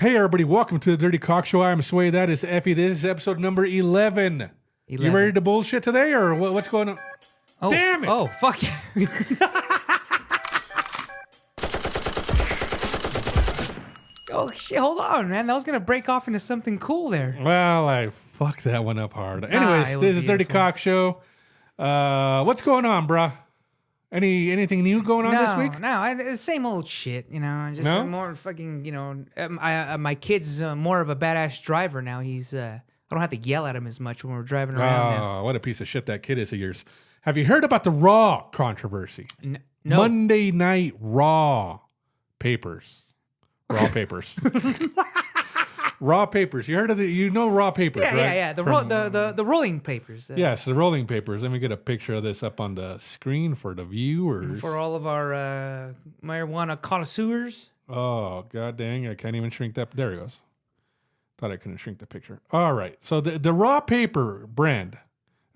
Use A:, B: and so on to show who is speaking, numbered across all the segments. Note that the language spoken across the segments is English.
A: Hey, everybody. Welcome to the Dirty Cock Show. I'm Sway. That is Effie. This is episode number 11. You ready to bullshit today, or what's going on?
B: Oh,
A: damn it.
B: Oh, fuck you. Oh, shit. Hold on, man. That was going to break off into something cool there.
A: Well, I fucked that one up hard. Anyways, this is Dirty Cock Show. What's going on, bruh? Anything new going on this week?
B: No, the same old shit, you know. Just
A: No?
B: more fucking, you know. My kid's more of a badass driver now. He's, I don't have to yell at him as much when we're driving around now.
A: Oh, what a piece of shit that kid is of yours. Have you heard about the Raw controversy?
B: No.
A: Monday Night Raw papers. Raw papers. Raw papers. You heard of raw papers, right?
B: Yeah. The rolling papers.
A: Yes, the rolling papers. Let me get a picture of this up on the screen for the viewers.
B: For all of our marijuana connoisseurs.
A: Oh, god dang. I can't even shrink that. There it goes. Thought I couldn't shrink the picture. All right. So the raw paper brand.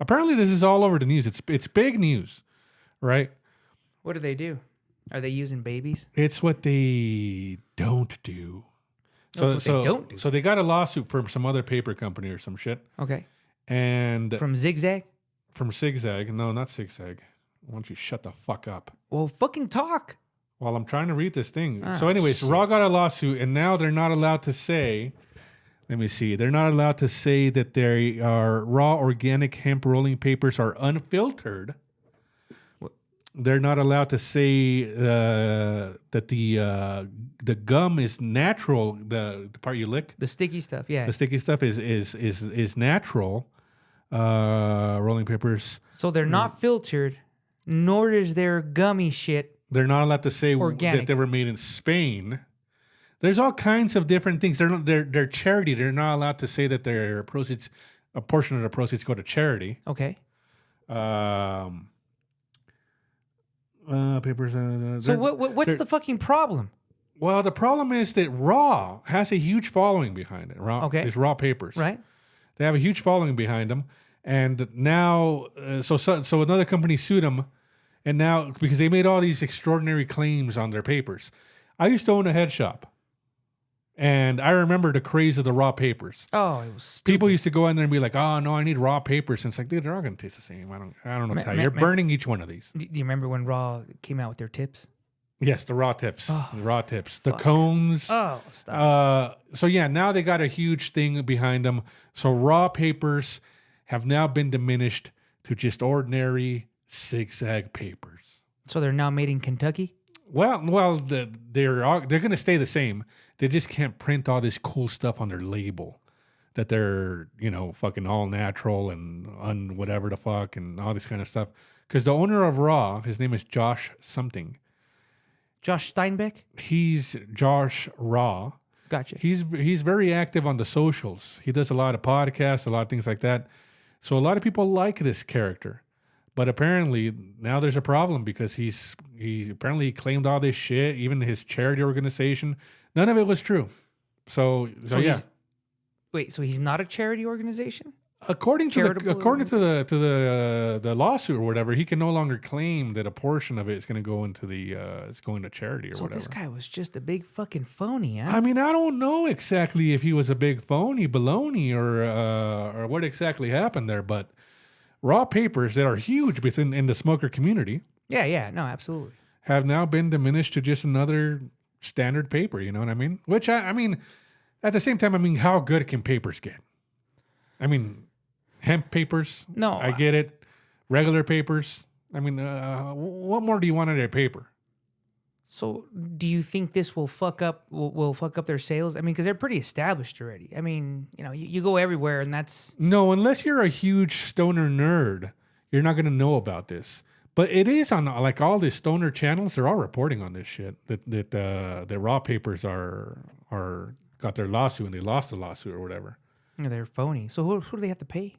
A: Apparently this is all over the news. It's big news, right?
B: What do they do? Are they using babies?
A: It's what they don't do. So they got a lawsuit from some other paper company or some shit.
B: Okay.
A: And
B: from Zigzag?
A: From Zigzag. No, not Zigzag. Why don't you shut the fuck up?
B: Well, fucking talk.
A: Well, I'm trying to read this thing.
B: Oh,
A: so anyways,
B: shit.
A: Raw got a lawsuit, and now they're not allowed to say, let me see, they're not allowed to say that they are raw organic hemp rolling papers are unfiltered. They're not allowed to say that the gum is natural. The part you lick,
B: the sticky stuff, yeah.
A: The sticky stuff is natural. Rolling papers.
B: So they're not filtered, nor is their gummy shit.
A: They're not allowed to say
B: organic.
A: That they were made in Spain. There's all kinds of different things. They're charity. They're not allowed to say that their proceeds, a portion of the proceeds, go to charity.
B: Okay.
A: Papers.
B: So what's the fucking problem?
A: Well, the problem is that Raw has a huge following behind it. Raw,
B: okay.
A: It's Raw papers,
B: right?
A: They have a huge following behind them, and now so another company sued them, and now because they made all these extraordinary claims on their papers. I used to own a head shop, and I remember the craze of the raw papers.
B: Oh, it was stupid.
A: People used to go in there and be like, "Oh no, I need raw papers." And it's like, dude, they're all gonna taste the same. I don't know. You're burning each one of these.
B: Do you remember when Raw came out with their tips?
A: Yes, the raw tips.
B: Oh,
A: the raw tips. The cones.
B: Oh, stop.
A: So yeah, now they got a huge thing behind them. So raw papers have now been diminished to just ordinary zigzag papers.
B: So they're now made in Kentucky?
A: Well, they're going to stay the same. They just can't print all this cool stuff on their label that they're, fucking all natural and whatever the fuck and all this kind of stuff. Because the owner of Raw, his name is Josh something.
B: Josh Steinbeck?
A: He's Josh Raw.
B: Gotcha.
A: He's very active on the socials. He does a lot of podcasts, a lot of things like that. So a lot of people like this character. But apparently now there's a problem because he apparently claimed all this shit, even his charity organization. None of it was true. So yeah.
B: Wait, so he's not a charity organization?
A: According to the lawsuit or whatever, he can no longer claim that a portion of it is going to go into it's going to charity or whatever.
B: So this guy was just a big fucking phony, huh?
A: I mean, I don't know exactly if he was a big phony, baloney, or what exactly happened there, but raw papers that are huge in the smoker community.
B: Yeah, no, absolutely.
A: Have now been diminished to just another standard paper, you know what I mean? Which, I mean, at the same time, I mean, how good can papers get? I mean, hemp papers?
B: No.
A: I get it. Regular papers? I mean, what more do you want in a paper?
B: So, do you think this will fuck up their sales? I mean, because they're pretty established already. I mean, you go everywhere, and that's
A: no. Unless you're a huge stoner nerd, you're not going to know about this. But it is on like all these stoner channels. They're all reporting on this shit that the raw papers are got their lawsuit and they lost the lawsuit or whatever.
B: They're phony. So who do they have to pay?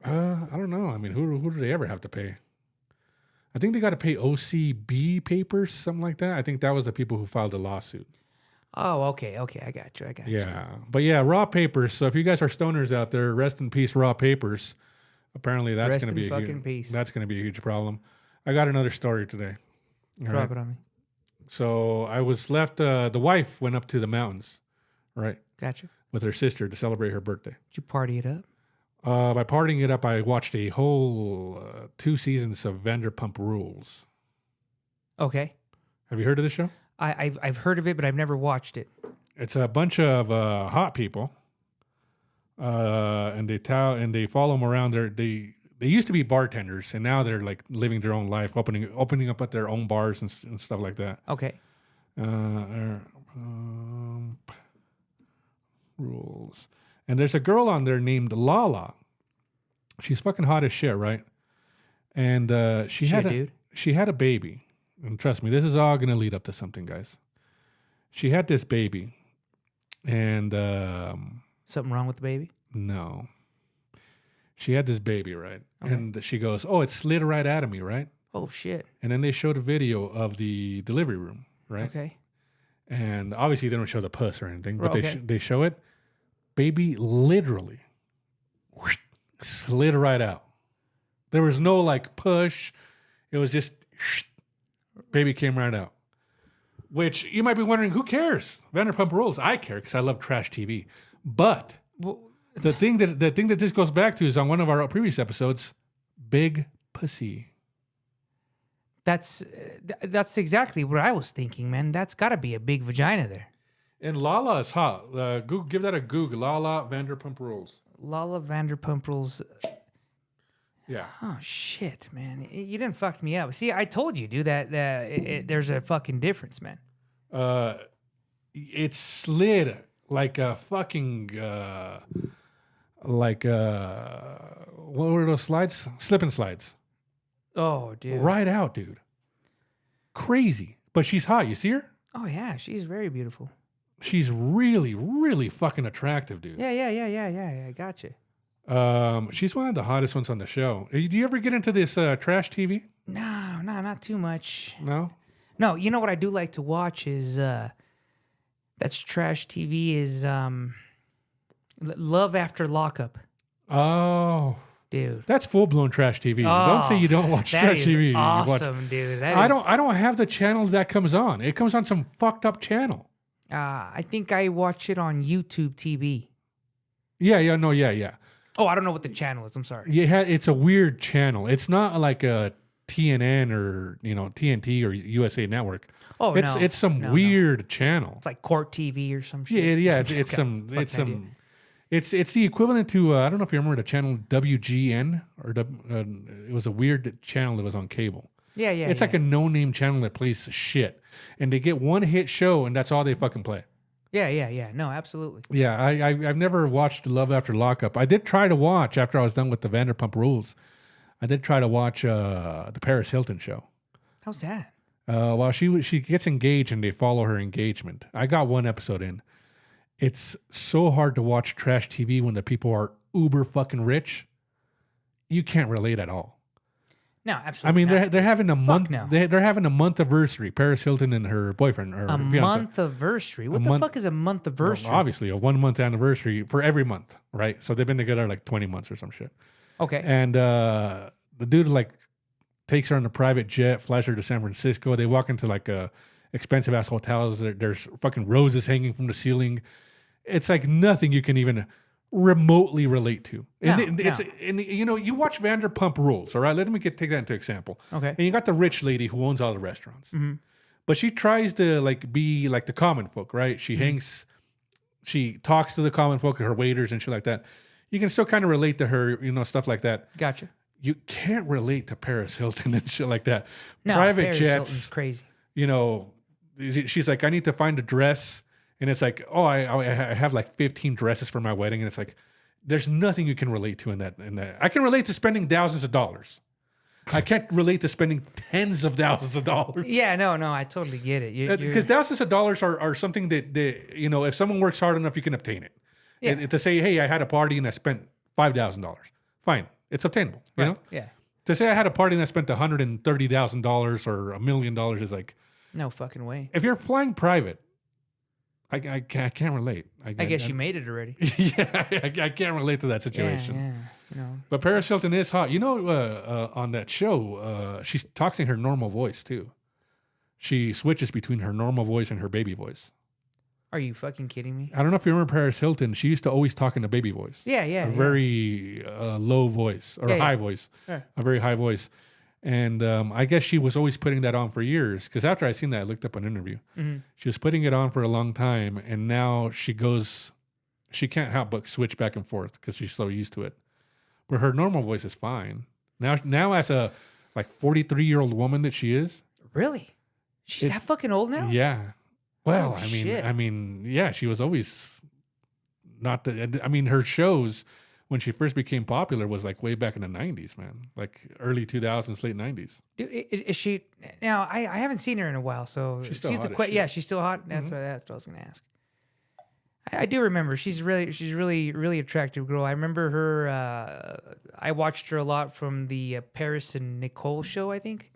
A: I don't know. I mean, who do they ever have to pay? I think they got to pay OCB papers, something like that. I think that was the people who filed the lawsuit.
B: Oh, okay. I got you.
A: Yeah. But yeah, raw papers. So if you guys are stoners out there, rest in peace, raw papers. Apparently that's going to be that's going to be a huge problem. I got another story today.
B: Drop it on me.
A: So I was left, the wife went up to the mountains, right?
B: Gotcha.
A: With her sister to celebrate her birthday.
B: Did you party it up?
A: By partying it up, I watched a whole 2 seasons of Vanderpump Rules.
B: Okay.
A: Have you heard of this show?
B: I've heard of it, but I've never watched it.
A: It's a bunch of hot people, and they follow them around. They used to be bartenders, and now they're like living their own life, opening up at their own bars and stuff like that.
B: Okay.
A: Rules, and there's a girl on there named Lala. She's fucking hot as shit, right? And she had a baby, and trust me, this is all gonna lead up to something, guys. She had this baby, and
B: something wrong with the baby?
A: No. She had this baby, right?
B: Okay.
A: And she goes, "Oh, it slid right out of me," right?
B: Oh shit.
A: And then they showed a video of the delivery room, right?
B: Okay.
A: And obviously they don't show the puss or anything, but
B: Okay.
A: they show it. Baby literally slid right out. There was no like push. It was just baby came right out. Which you might be wondering, who cares? Vanderpump Rules. I care because I love trash TV. But
B: Well,
A: the thing that this goes back to is on one of our previous episodes, big pussy.
B: that's exactly what I was thinking, man. That's got to be a big vagina there.
A: And Lala is hot. Google, give that a Google. Lala Vanderpump Rules.
B: Lala Vanderpump Rules.
A: Yeah.
B: Oh shit, man! You didn't fuck me up. See, I told you, dude, that there's a fucking difference, man.
A: It slid like a fucking what were those slides? Slip and slides.
B: Oh, dude.
A: Right out, dude. Crazy. But she's hot. You see her?
B: Oh yeah, she's very beautiful.
A: She's really, really fucking attractive, dude.
B: Yeah. I got you.
A: She's one of the hottest ones on the show. Do you ever get into this trash TV?
B: No, not too much.
A: No?
B: No, you know what I do like to watch is that's trash TV is Love After Lockup.
A: Oh.
B: Dude.
A: That's full-blown trash TV. Don't say you don't watch
B: that
A: trash
B: is
A: TV.
B: Awesome, dude.
A: I don't have the channel that comes on. It comes on some fucked up channel.
B: I think I watch it on YouTube TV.
A: Yeah.
B: Oh, I don't know what the channel is. I'm sorry.
A: Yeah, it's a weird channel. It's not like a TNN or TNT or USA Network.
B: Oh,
A: it's some weird channel.
B: It's like Court TV or some shit.
A: Yeah. It's the equivalent to I don't know if you remember the channel WGN or it was a weird channel that was on cable.
B: Yeah.
A: It's like a no-name channel that plays shit, and they get one hit show, and that's all they fucking play.
B: Yeah. No, absolutely.
A: Yeah, I've never watched Love After Lockup. I did try to watch after I was done with the Vanderpump Rules. I did try to watch the Paris Hilton show.
B: How's that?
A: Well, she gets engaged and they follow her engagement. I got one episode in. It's so hard to watch trash TV when the people are uber fucking rich. You can't relate at all.
B: No, absolutely.
A: I mean, they're having a month.
B: No.
A: They're having a month anniversary. Paris Hilton and her boyfriend. Or
B: A
A: fiance.
B: month anniversary? What the fuck is a month anniversary?
A: Well, obviously, a 1 month anniversary for every month, right? So they've been together like 20 months or some shit.
B: Okay.
A: And the dude like takes her on a private jet, flies her to San Francisco. They walk into like expensive ass hotels. There's fucking roses hanging from the ceiling. It's like nothing you can even remotely relate to. And you watch Vanderpump Rules, all right? Let me take that into example.
B: Okay.
A: And you got the rich lady who owns all the restaurants. Mm-hmm. But she tries to like be like the common folk, right? She hangs, she talks to the common folk, her waiters and shit like that. You can still kind of relate to her, stuff like that.
B: Gotcha.
A: You can't relate to Paris Hilton and shit like that.
B: No,
A: Private
B: Paris
A: jets.
B: Hilton's crazy.
A: She's like, I need to find a dress. And it's like, oh, I have like 15 dresses for my wedding. And it's like, there's nothing you can relate to in that. I can relate to spending thousands of dollars. I can't relate to spending tens of thousands of dollars.
B: Yeah, no, I totally get it.
A: Because thousands of dollars are something that, if someone works hard enough, you can obtain it.
B: Yeah.
A: And to say, hey, I had a party and I spent $5,000. Fine. It's obtainable, you know?
B: Yeah.
A: To say I had a party and I spent $130,000 or $1 million is like...
B: No fucking way.
A: If you're flying private, I can't relate.
B: I guess you made it already.
A: Yeah, I can't relate to that situation.
B: Yeah.
A: But Paris Hilton is hot. On that show, she talks in her normal voice too. She switches between her normal voice and her baby voice.
B: Are you fucking kidding me?
A: I don't know if you remember Paris Hilton. She used to always talk in a baby voice.
B: Yeah.
A: A very low voice or high voice.
B: Yeah.
A: A very high voice. And I guess she was always putting that on for years. Because after I seen that, I looked up an interview.
B: Mm-hmm.
A: She was putting it on for a long time. And now she can't help but switch back and forth because she's so used to it. But her normal voice is fine. Now as a 43-year-old woman that she is.
B: Really? She's that fucking old now?
A: Yeah. Well,
B: Oh,
A: I
B: shit.
A: mean, yeah, she was always not the. I mean, her shows when she first became popular was like way back in the 90s, man, like early 2000s, late 90s.
B: Dude, is she now? I haven't seen her in a while, so
A: She's still hot as shit.
B: yeah, she's still hot. That's what I was gonna ask. I do remember she's really attractive girl. I remember her. I watched her a lot from the Paris and Nicole show. I think.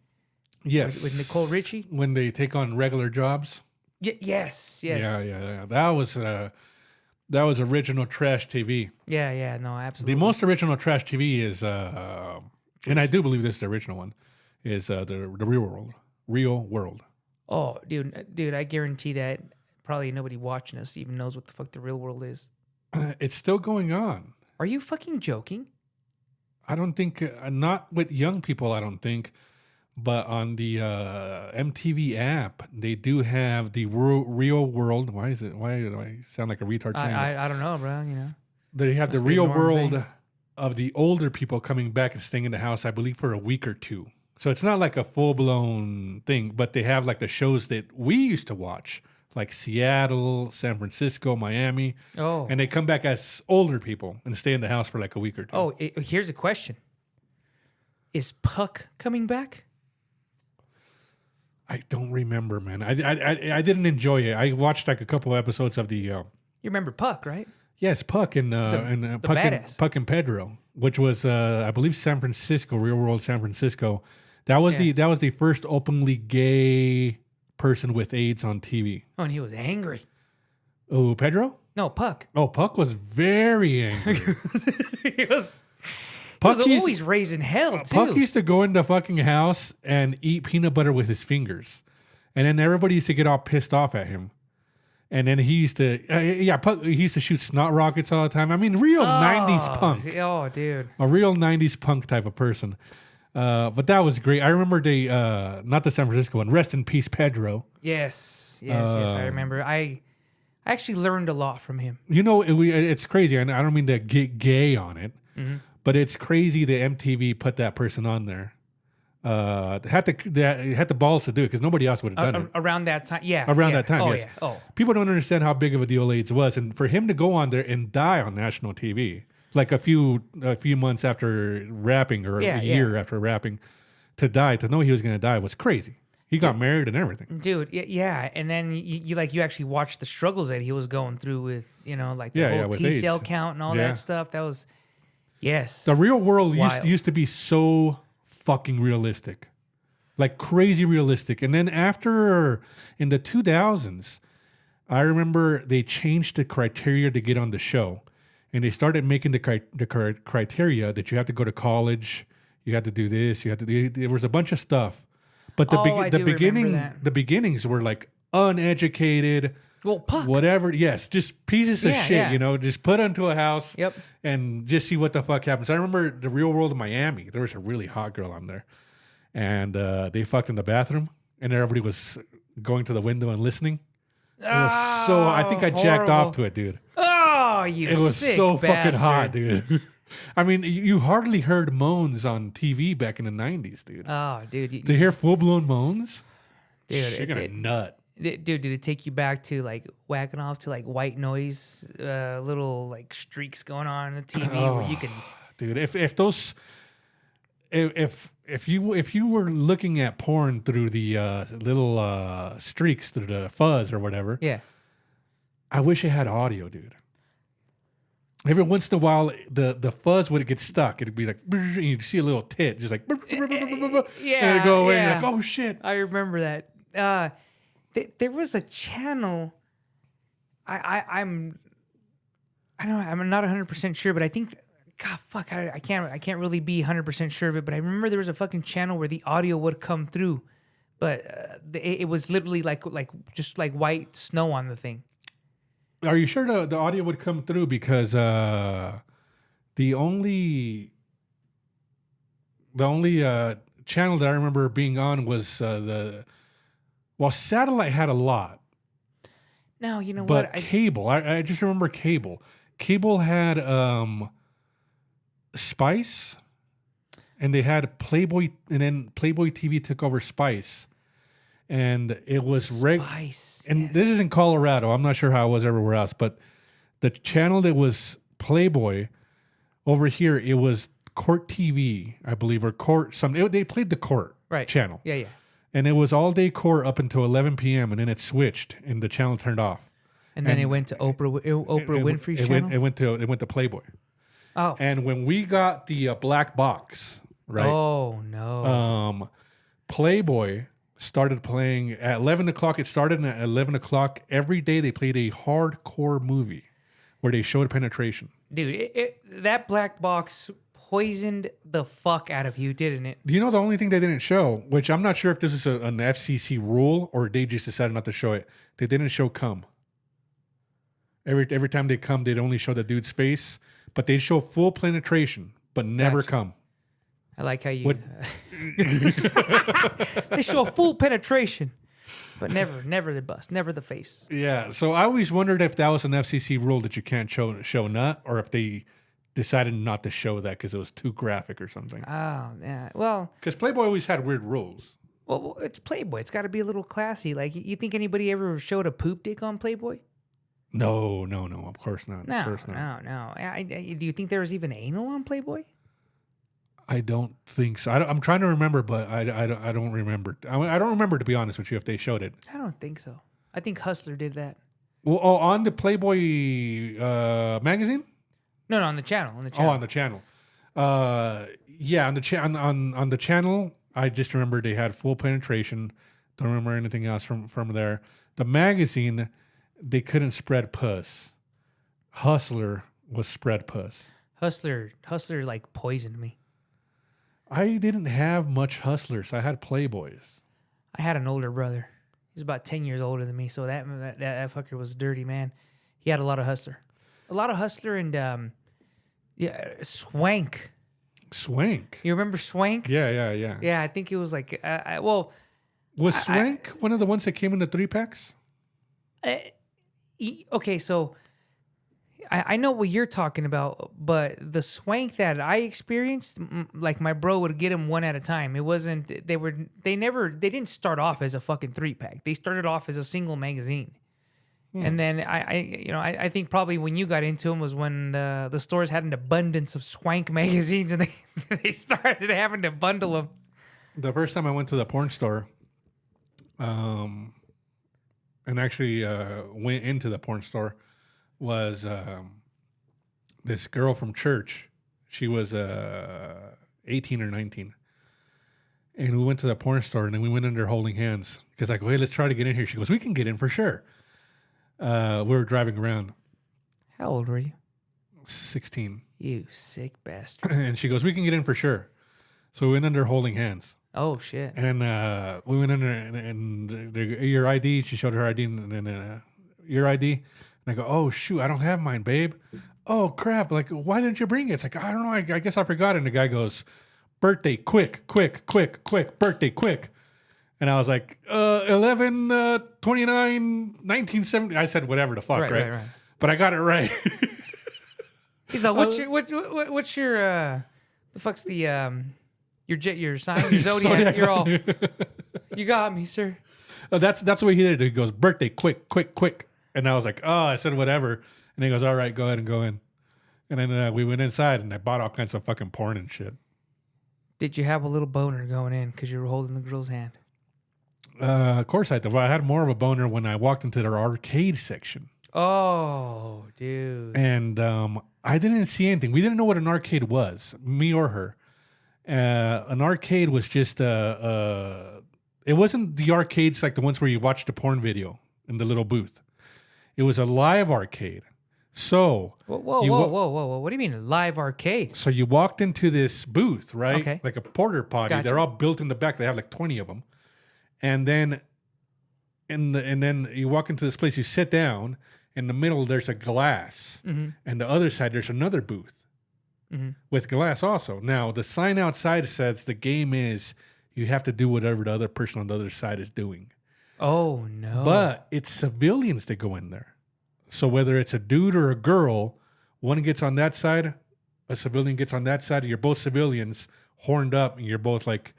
A: Yes,
B: with Nicole Richie
A: when they take on regular jobs.
B: Yes.
A: Yeah. That was original trash TV.
B: Yeah. No, absolutely.
A: The most original trash TV is, and I do believe this is the original one, is the Real World. Real World.
B: Oh, dude, I guarantee that probably nobody watching us even knows what the fuck the Real World is.
A: It's still going on.
B: Are you fucking joking?
A: I don't think, not with young people, I don't think. But on the MTV app, they do have the Real World. Why do I sound like a retard saying that?
B: I don't know, bro. You know,
A: They have the
B: Must be a
A: Real
B: norm
A: World
B: thing.
A: of the older people coming back and staying in the house, I believe, for a week or two. So it's not like a full-blown thing, but they have like the shows that we used to watch, like Seattle, San Francisco, Miami.
B: Oh.
A: And they come back as older people and stay in the house for like a week or two.
B: Oh, here's a question: is Puck coming back?
A: I don't remember, man. I didn't enjoy it. I watched like a couple episodes of the.
B: You remember Puck, right?
A: Yes, Puck and Puck and Pedro, which was I believe San Francisco, Real World San Francisco. That was the first openly gay person with AIDS on TV.
B: Oh, and he was angry.
A: Oh, Pedro?
B: No, Puck.
A: Oh, Puck was very angry.
B: He was
A: Puck
B: always raising hell too.
A: Puck used to go in the fucking house and eat peanut butter with his fingers, and then everybody used to get all pissed off at him. And then he used to, Puck, he used to shoot snot rockets all the time. I mean, real 90s punk.
B: Oh, dude.
A: A real 90s punk type of person. But that was great. I remember not the San Francisco one, Rest in Peace, Pedro.
B: Yes. I remember. I actually learned a lot from him.
A: You know, it's crazy. And I don't mean to get gay on it, but it's crazy that MTV put that person on there. Had the balls to do it because nobody else would have done it.
B: Around that time, yeah.
A: That time,
B: oh,
A: yes.
B: Yeah. Oh,
A: people don't understand how big of a deal AIDS was, and for him to go on there and die on national TV, like a few months after rapping or a year after rapping, to know he was going to die was crazy. He got married and everything,
B: dude. Yeah, and then you actually watched the struggles that he was going through with the whole T cell count and all that stuff. That was
A: the Real World used to be so fucking realistic, like crazy realistic. And then after in the 2000s, I remember they changed the criteria to get on the show, and they started making the criteria that you have to go to college, you have to do this, there was a bunch of stuff. But the beginnings were like uneducated.
B: Well, Puck.
A: Whatever, yes, just pieces of shit, just put into a house and just see what the fuck happens. I remember the Real World of Miami. There was a really hot girl on there, and they fucked in the bathroom, and everybody was going to the window and listening. It was I think I jacked off to it, dude.
B: Oh, you
A: It was
B: sick
A: so
B: bastard.
A: fucking hot, dude. I mean, you hardly heard moans on TV back in the 90s, dude.
B: Oh, dude.
A: To hear full-blown moans?
B: Dude,
A: you're gonna nut.
B: Dude, did it take you back to like whacking off to like white noise, little like streaks going on the TV where you can,
A: dude. If you were looking at porn through the little streaks through the fuzz or whatever, I wish it had audio, dude. Every once in a while, the fuzz would get stuck. It'd be like, and you'd see a little tit, just like, and it'd go away. And you're like, oh shit!
B: I remember that. There was a channel. I'm not 100% sure, but I think, God, fuck, I can't really be 100% sure of it. But I remember there was a fucking channel where the audio would come through, but it was literally like just like white snow on the thing.
A: Are you sure the audio would come through? Because the only channel that I remember being on was satellite had a lot.
B: No, you know
A: But
B: what?
A: cable, I just remember cable. Cable had Spice, and they had Playboy, and then Playboy TV took over Spice. And it was
B: Spice.
A: and this is in Colorado. I'm not sure how it was everywhere else, but the channel that was Playboy over here, it was Court TV, I believe, or Court something. They played the Court channel.
B: Yeah, yeah.
A: And it was all day Court up until 11 p.m. and then it switched and the channel turned off.
B: And then it went to Oprah Winfrey's channel.
A: It went to Playboy.
B: Oh.
A: And when we got the black box, right?
B: Oh no.
A: Playboy started playing at 11 o'clock. It started at 11 o'clock. Every day they played a hardcore movie where they showed penetration.
B: Dude, that black box poisoned the fuck out of you, didn't it?
A: You know, the only thing they didn't show, which I'm not sure if this is an FCC rule or they just decided not to show it, they didn't show cum. Every time they come, they'd only show the dude's face, but they show full penetration, but never cum.
B: I like how you... They show full penetration, but never the bust, never the face.
A: Yeah, so I always wondered if that was an FCC rule that you can't show nut, or if they decided not to show that because it was too graphic or something.
B: Oh, yeah. Well...
A: Because Playboy always had weird rules.
B: Well, it's Playboy. It's got to be a little classy. Like, you think anybody ever showed a poop dick on Playboy?
A: No. Of course not.
B: No. Do you think there was even anal on Playboy?
A: I don't think so. I'm trying to remember, but I don't remember. I don't remember, to be honest with you, if they showed it.
B: I don't think so. I think Hustler did that.
A: Well, on the Playboy magazine?
B: No, on the channel. On the
A: channel. Yeah, on the channel, I just remember they had full penetration. Don't remember anything else from there. The magazine, they couldn't spread puss. Hustler was spread puss.
B: Hustler like poisoned me.
A: I didn't have much Hustlers. I had Playboys.
B: I had an older brother. He's about 10 years older than me, so that fucker was dirty, man. He had a lot of Hustler. And Swank.
A: Swank.
B: You remember Swank?
A: Yeah.
B: Yeah, I think it was like
A: was Swank one of the ones that came in the 3-packs?
B: Okay, so I know what you're talking about, but the Swank that I experienced, like my bro would get them one at a time. It wasn't they didn't start off as a fucking 3-pack. They started off as a single magazine. And then I think probably when you got into them was when the stores had an abundance of Swank magazines and they started having to bundle them.
A: The first time I went to the porn store, and actually went into the porn store, was this girl from church. She was 18 or 19. And we went to the porn store, and then we went in there holding hands. Because I go, hey, let's try to get in here. She goes, we can get in for sure. We were driving around.
B: How old were you?
A: 16.
B: You sick bastard.
A: And she goes, we can get in for sure. So we went in there holding hands.
B: Oh, shit.
A: And we went in there, and your ID, she showed her ID, and then your ID. And I go, oh, shoot, I don't have mine, babe. Oh, crap. Like, why didn't you bring it? It's like, I don't know. I guess I forgot. And the guy goes, birthday, quick, birthday, quick. And I was like, 11, 29, 1970. I said whatever the fuck, right? But I got it right.
B: He's like, what's your the fuck's the your sign, your zodiac? You're all, you got me, sir.
A: That's the way he did it. He goes, birthday, quick. And I was like, oh, I said whatever. And he goes, all right, go ahead and go in. And then we went inside, and I bought all kinds of fucking porn and shit.
B: Did you have a little boner going in because you were holding the girl's hand?
A: Of course I did. Well, I had more of a boner when I walked into their arcade section.
B: Oh, dude.
A: And I didn't see anything. We didn't know what an arcade was, me or her. An arcade was just it wasn't the arcades like the ones where you watch the porn video in the little booth. It was a live arcade. So
B: whoa! What do you mean live arcade?
A: So you walked into this booth, right?
B: Okay.
A: Like a porter potty.
B: Gotcha.
A: They're all built in the back. They have like 20 of them. And then you walk into this place, you sit down, In the middle, there's a glass. And the other side, there's another booth with glass also. Now, the sign outside says the game is you have to do whatever the other person on the other side is doing.
B: Oh, no.
A: But it's civilians that go in there. So whether it's a dude or a girl, one gets on that side, a civilian gets on that side, and you're both civilians horned up, and you're both like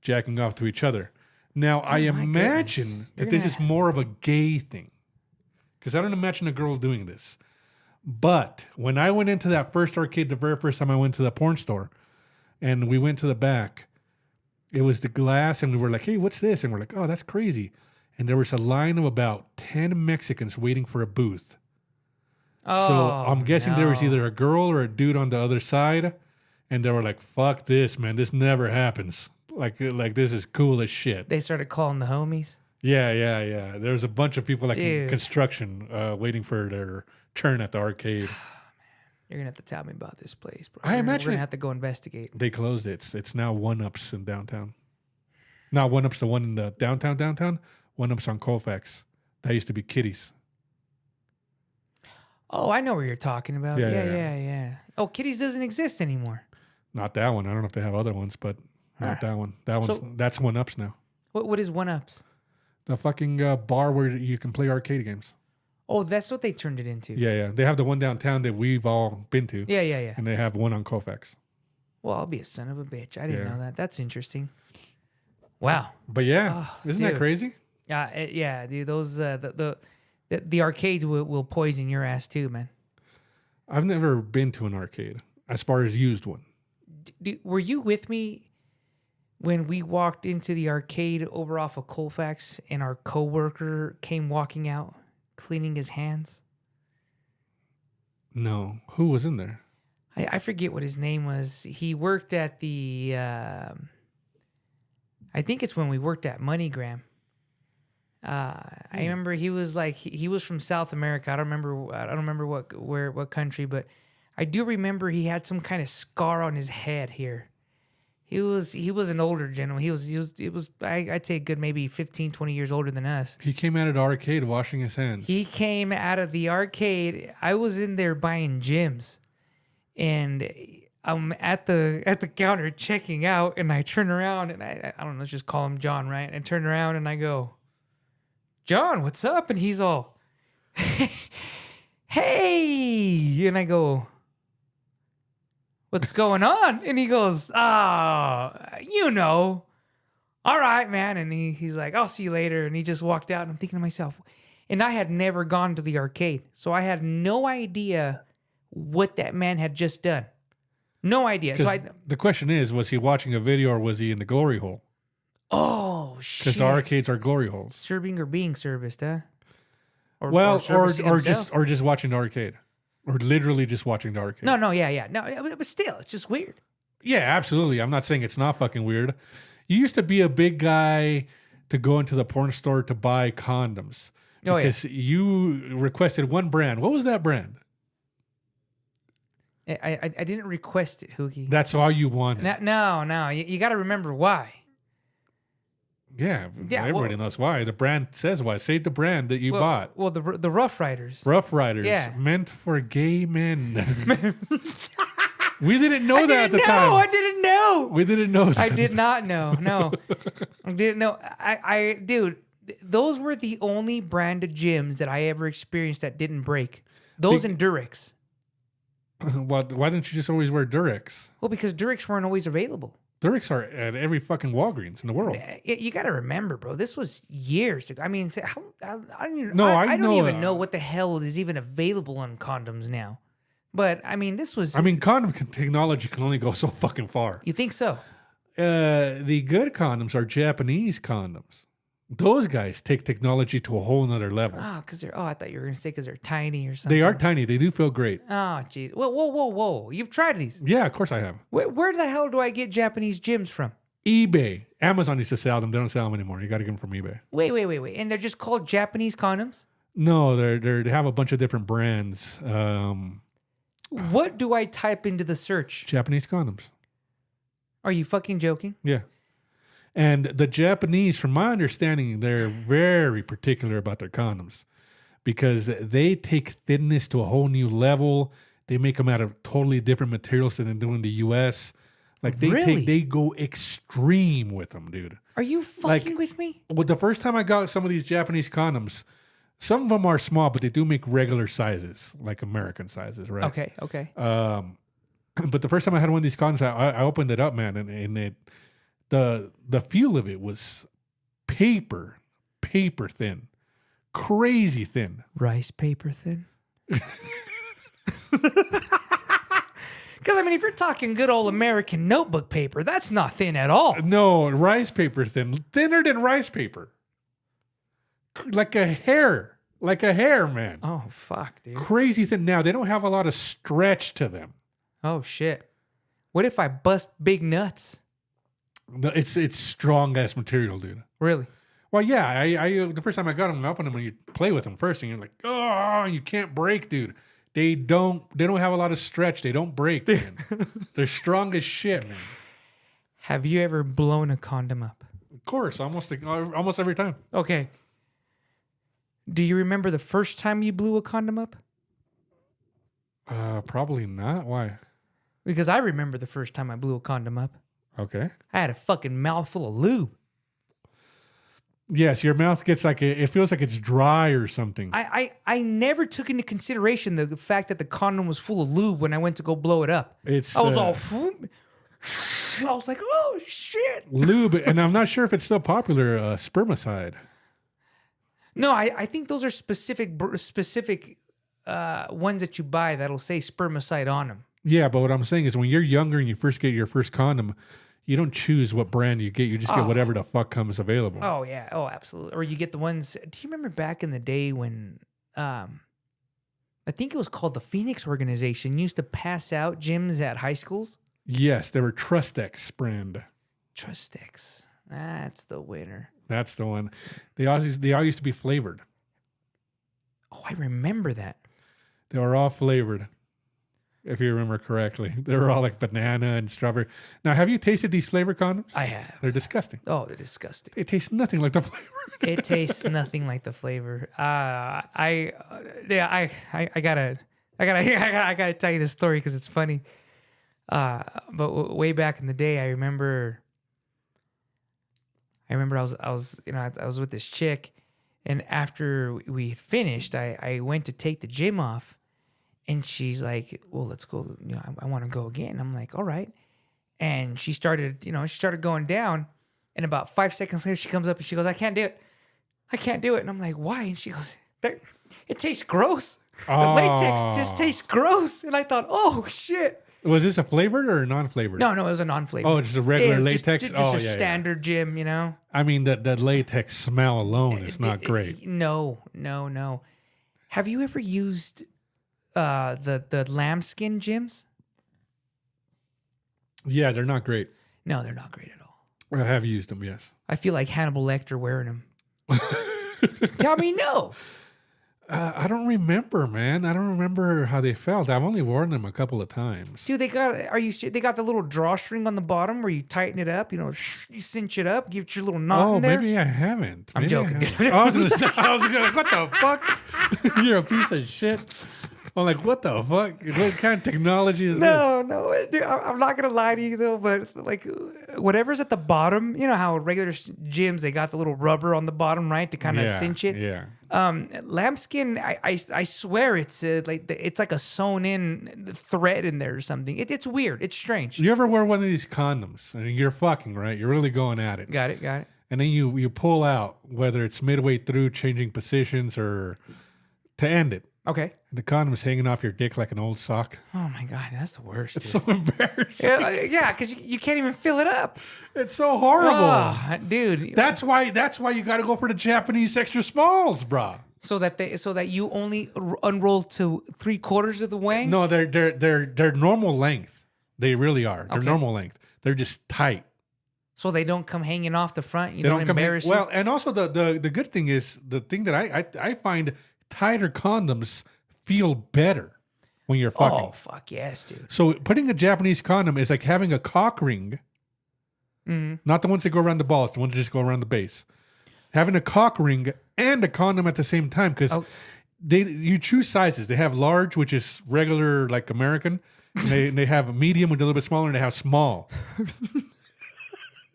A: jacking off to each other. Now, I imagine that this is more of a gay thing. Because I don't imagine a girl doing this. But when I went into that first arcade, the very first time I went to the porn store, and we went to the back, it was the glass, and we were like, hey, what's this? And we're like, oh, that's crazy. And there was a line of about 10 Mexicans waiting for a booth.
B: Oh,
A: so I'm guessing there was either a girl or a dude on the other side, and they were like, fuck this, man. This never happens. Like this is cool as shit.
B: They started calling the homies.
A: Yeah. There's a bunch of people like in construction waiting for their turn at the arcade.
B: You're going to have to tell me about this place, bro.
A: I imagine
B: we're going to have to go investigate.
A: They closed it. It's now 1-Ups in downtown. Not 1-Ups, the one in the downtown. 1-Ups on Colfax. That used to be Kitty's.
B: Oh, I know where you're talking about. Yeah. Oh, Kitty's doesn't exist anymore.
A: Not that one. I don't know if they have other ones, but not that one. That's 1-Ups now.
B: What is 1-Ups?
A: The fucking bar where you can play arcade games.
B: Oh, that's what they turned it into.
A: Yeah. They have the one downtown that we've all been to.
B: Yeah.
A: And they have one on Colfax.
B: Well, I'll be a son of a bitch. I didn't know that. That's interesting. Wow.
A: But isn't that crazy?
B: Yeah, dude. Those the arcades will poison your ass too, man.
A: I've never been to an arcade as far as used one.
B: Were you with me when we walked into the arcade over off of Colfax and our coworker came walking out cleaning his hands?
A: No. Who was in there?
B: I forget what his name was. He worked at the I think it's when we worked at MoneyGram. I remember he was like he was from South America. I don't remember what country, but I do remember he had some kind of scar on his head here. He was an older gentleman. I'd say a good maybe 15, 20 years older than us.
A: He came out of the arcade washing his hands.
B: He came out of the arcade. I was in there buying gyms, and I'm at the counter checking out, and I turn around and I don't know, let's just call him John, right? And turn around and I go, John, what's up? And he's all, hey, and I go, what's going on? And he goes, all right, man. And he's like, I'll see you later. And he just walked out, and I'm thinking to myself, and I had never gone to the arcade, so I had no idea what that man had just done. No idea. So
A: the question is, was he watching a video or was he in the glory hole?
B: Oh, shit.
A: Because the arcades are glory holes.
B: Serving or being serviced, huh? Or
A: just watching the arcade. Or literally just watching the arcade.
B: No, yeah. No, but still, it's just weird.
A: Yeah, absolutely. I'm not saying it's not fucking weird. You used to be a big guy to go into the porn store to buy condoms. Because you requested one brand. What was that brand?
B: I didn't request it, Hoogie.
A: That's all you wanted.
B: No. You got to remember why.
A: Yeah, everybody knows why. The brand says why. Say the brand that you bought.
B: Well, the Rough Riders.
A: Rough Riders.
B: Yeah.
A: Meant for gay men. We didn't know that at the time.
B: I didn't know.
A: We didn't know that.
B: I did not know. No. I didn't know. Dude, those were the only brand of gyms that I ever experienced that didn't break. Those and Durex.
A: Why didn't you just always wear Durex?
B: Well, because Durex weren't always available.
A: Durex are at every fucking Walgreens in the world.
B: You got to remember, bro. This was years ago. I mean, I don't even know what the hell is even available on condoms now. But I mean, this was.
A: I mean, condom technology can only go so fucking far.
B: You think so?
A: The good condoms are Japanese condoms. Those guys take technology to a whole nother level.
B: Oh, because they're. Oh, I thought you were gonna say because they're tiny or something.
A: They are tiny. They do feel great.
B: Oh, jeez. Whoa! You've tried these?
A: Yeah, of course I have.
B: Where the hell do I get Japanese gyms from?
A: eBay. Amazon used to sell them. They don't sell them anymore. You got to get them from eBay.
B: Wait. And they're just called Japanese condoms?
A: No, they have a bunch of different brands.
B: What do I type into the search?
A: Japanese condoms.
B: Are you fucking joking?
A: Yeah. And the Japanese, from my understanding, they're very particular about their condoms because they take thinness to a whole new level. They make them out of totally different materials than they do in the U.S. Like they go extreme with them, dude.
B: Are you fucking with me?
A: Well, the first time I got some of these Japanese condoms, some of them are small, but they do make regular sizes, like American sizes, right?
B: Okay.
A: But the first time I had one of these condoms, I opened it up, man, and the feel of it was paper thin, crazy thin.
B: Rice paper thin. Because, I mean, if you're talking good old American notebook paper, that's not thin at all.
A: No, rice paper thin. Thinner than rice paper. Like a hair, man.
B: Oh, fuck, dude.
A: Crazy thin. Now, they don't have a lot of stretch to them.
B: Oh, shit. What if I bust big nuts?
A: No, it's strong-ass material, dude.
B: Really?
A: Well, yeah. I the first time I got them, I opened them and you play with them first, and you're like, oh, you can't break, dude. They don't have a lot of stretch. They don't break, man. They're strong as shit, man.
B: Have you ever blown a condom up?
A: Of course, almost every time.
B: Okay. Do you remember the first time you blew a condom up?
A: Probably not. Why?
B: Because I remember the first time I blew a condom up.
A: Okay.
B: I had a fucking mouthful of lube.
A: Yes, your mouth gets like it feels like it's dry or something.
B: I never took into consideration the fact that the condom was full of lube when I went to go blow it up. I was all, I was like, oh shit,
A: lube, and I'm not sure if it's still popular. Spermicide.
B: No, I think those are specific ones that you buy that'll say spermicide on them.
A: Yeah, but what I'm saying is when you're younger and you first get your first condom, you don't choose what brand you get. You just get whatever the fuck comes available.
B: Oh, yeah. Oh, absolutely. Or you get the ones... Do you remember back in the day when... I think it was called the Phoenix Organization used to pass out gyms at high schools?
A: Yes, they were Trustex brand.
B: Trustex. That's the winner.
A: That's the one. They all used to be flavored.
B: Oh, I remember that.
A: They were all flavored. If you remember correctly. They were all like banana and strawberry. Now, have you tasted these flavor condoms?
B: I have.
A: They're disgusting.
B: Oh, they're disgusting.
A: It tastes nothing like the flavor.
B: It tastes nothing like the flavor. I gotta tell you this story because it's funny. But way back in the day, I remember I was with this chick, and after we had finished, I went to take the gym off. And she's like, well, let's go. I want to go again. I'm like, all right. And she started going down. And about 5 seconds later, she comes up and she goes, I can't do it. And I'm like, why? And she goes, it tastes gross. The latex just tastes gross. And I thought, oh, shit.
A: Was this a flavored or a non-flavored?
B: No, it was a non-flavored.
A: Oh, just a regular latex?
B: Just a standard gym,
A: I mean, that latex smell alone is not great.
B: No. Have you ever used... the lambskin gyms?
A: Yeah, they're not great.
B: No, they're not great at all.
A: I have used them, yes.
B: I feel like Hannibal Lecter wearing them. Tell me no.
A: I don't remember, man. I don't remember how they felt. I've only worn them a couple of times.
B: Dude, they got the little drawstring on the bottom where you tighten it up, you cinch it up, give it your little knot in there.
A: Maybe I haven't.
B: I'm joking.
A: I was gonna say, what the fuck? You're a piece of shit. I'm like, what the fuck? What kind of technology is this?
B: No, dude, I'm not gonna lie to you though, but like whatever's at the bottom, you know how regular gyms they got the little rubber on the bottom, right, to kind of cinch it.
A: Yeah.
B: Lambskin, I swear it's like a sewn in thread in there or something. It's weird. It's strange.
A: You ever wear one of these condoms and you're fucking, right? You're really going at it.
B: Got it.
A: And then you pull out, whether it's midway through changing positions or to end it.
B: Okay.
A: The condom is hanging off your dick like an old sock.
B: Oh my God, that's the worst.
A: It's so embarrassing.
B: Yeah, because you can't even fill it up.
A: It's so horrible.
B: Oh, dude.
A: That's why you got to go for the Japanese extra smalls, brah.
B: So that you only unroll to 3/4 of the way?
A: No, they're normal length. They really are. They're normal length. They're just tight.
B: So they don't come hanging off the front. You don't embarrass you.
A: Well, and also the good thing is the thing that I find tighter condoms feel better when you're fucking.
B: Oh fuck yes, dude.
A: So putting a Japanese condom is like having a cock ring. Mm-hmm. Not the ones that go around the balls, the ones that just go around the base. Having a cock ring and a condom at the same time, because you choose sizes. They have large, which is regular, like American. And they have a medium, which is a little bit smaller, and they have small.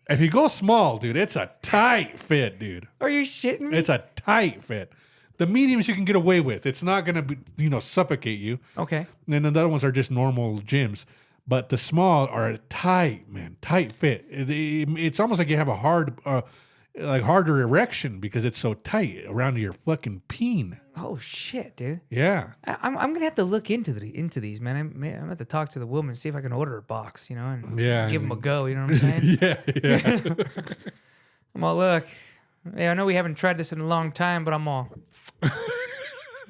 A: If you go small, dude, it's a tight fit, dude.
B: Are you shitting me?
A: It's a tight fit. The mediums you can get away with. It's not gonna be, suffocate you.
B: Okay.
A: And then the other ones are just normal gyms. But the small are tight, man, tight fit. It's almost like you have a harder erection because it's so tight around your fucking peen.
B: Oh shit, dude.
A: Yeah.
B: I'm gonna have to look into these, man. I'm gonna have to talk to the woman, see if I can order a box, and give them a go. You know what I'm saying?
A: yeah.
B: I'm all, look. Yeah, I know we haven't tried this in a long time, but I'm all.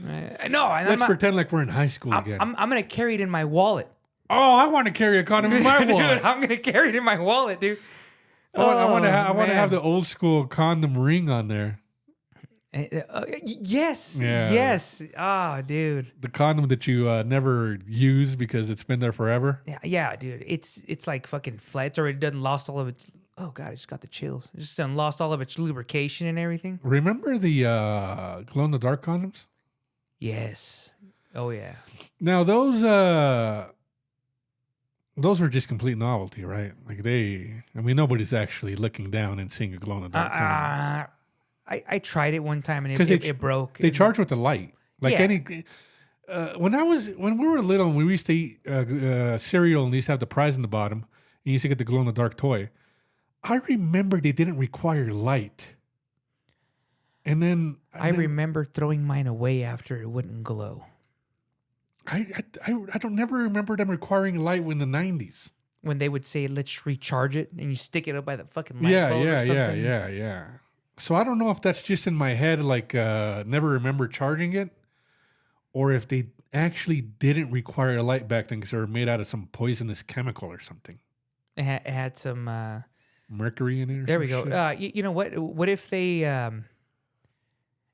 A: Let's pretend like we're in high school again.
B: I'm gonna carry it in my wallet.
A: Oh, I want to carry a condom in my wallet.
B: Dude, I'm gonna carry it in my wallet, dude.
A: I want to have the old school condom ring on there.
B: Yes.
A: Yeah.
B: Yes. Ah, dude.
A: The condom that you never use because it's been there forever.
B: Yeah, dude. It's like fucking flat. It's already done lost all of its. Oh god, I just got the chills. It's just done lost all of its lubrication and everything.
A: Remember the glow in the dark condoms?
B: Yes. Oh yeah.
A: Now those were just complete novelty, right? Like nobody's actually looking down and seeing a glow in the dark condom.
B: I tried it one time and it broke.
A: They charge with the light. Like when we were little and we used to eat cereal and they used to have the prize in the bottom, and you used to get the glow in the dark toy. I remember they didn't require light. And then
B: I remember throwing mine away after it wouldn't glow.
A: I don't never remember them requiring light in the 90s.
B: When they would say, let's recharge it, and you stick it up by the fucking light bulb or something.
A: Yeah. So I don't know if that's just in my head, like never remember charging it, or if they actually didn't require a light back then because they were made out of some poisonous chemical or something.
B: It had some...
A: mercury in it or
B: there we
A: some
B: go.
A: shit?
B: You know what? What if they... I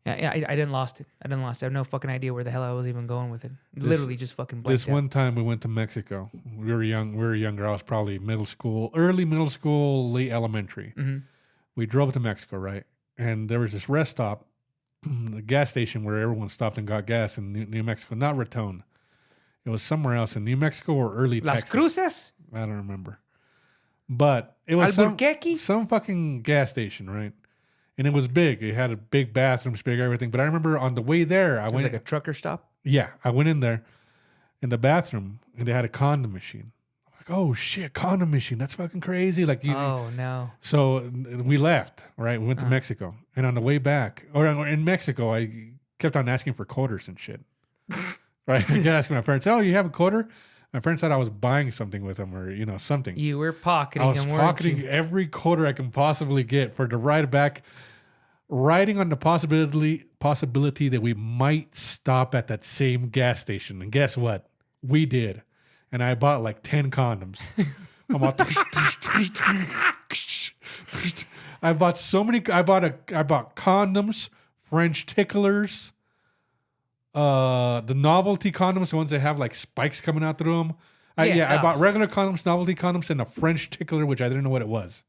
B: didn't lost it. I have no fucking idea where the hell I was even going with it. Literally just fucking blanked
A: This one time we went to Mexico. We were younger. I was probably early middle school, late elementary.
B: Mm-hmm.
A: We drove to Mexico, right? And there was this rest stop, the gas station where everyone stopped and got gas in New Mexico. Not Raton. It was somewhere else in New Mexico or early
B: Las
A: Texas.
B: Cruces?
A: I don't remember. But it was
B: Albuquerque?
A: some fucking gas station, right? And it was big. It had a big bathrooms, big everything. But I remember on the way there,
B: It was like a trucker stop?
A: Yeah, I went in there in the bathroom and they had a condom machine. I'm like, oh shit, condom machine. That's fucking crazy. Like
B: Oh no.
A: So we left, right? We went to Mexico. And on the way back, or in Mexico, I kept on asking for quarters and shit. Right? I kept asking my parents, oh, you have a quarter? My friend said I was buying something with them or, something.
B: You were pocketing them,
A: I was
B: weren't
A: pocketing
B: you?
A: every quarter I can possibly get for the ride back, riding on the possibility that we might stop at that same gas station. And guess what? We did. And I bought like 10 condoms. I bought so many. I bought condoms, French ticklers, the novelty condoms, the ones that have like spikes coming out through them. I bought regular condoms, novelty condoms, and a French tickler, which I didn't know what it was.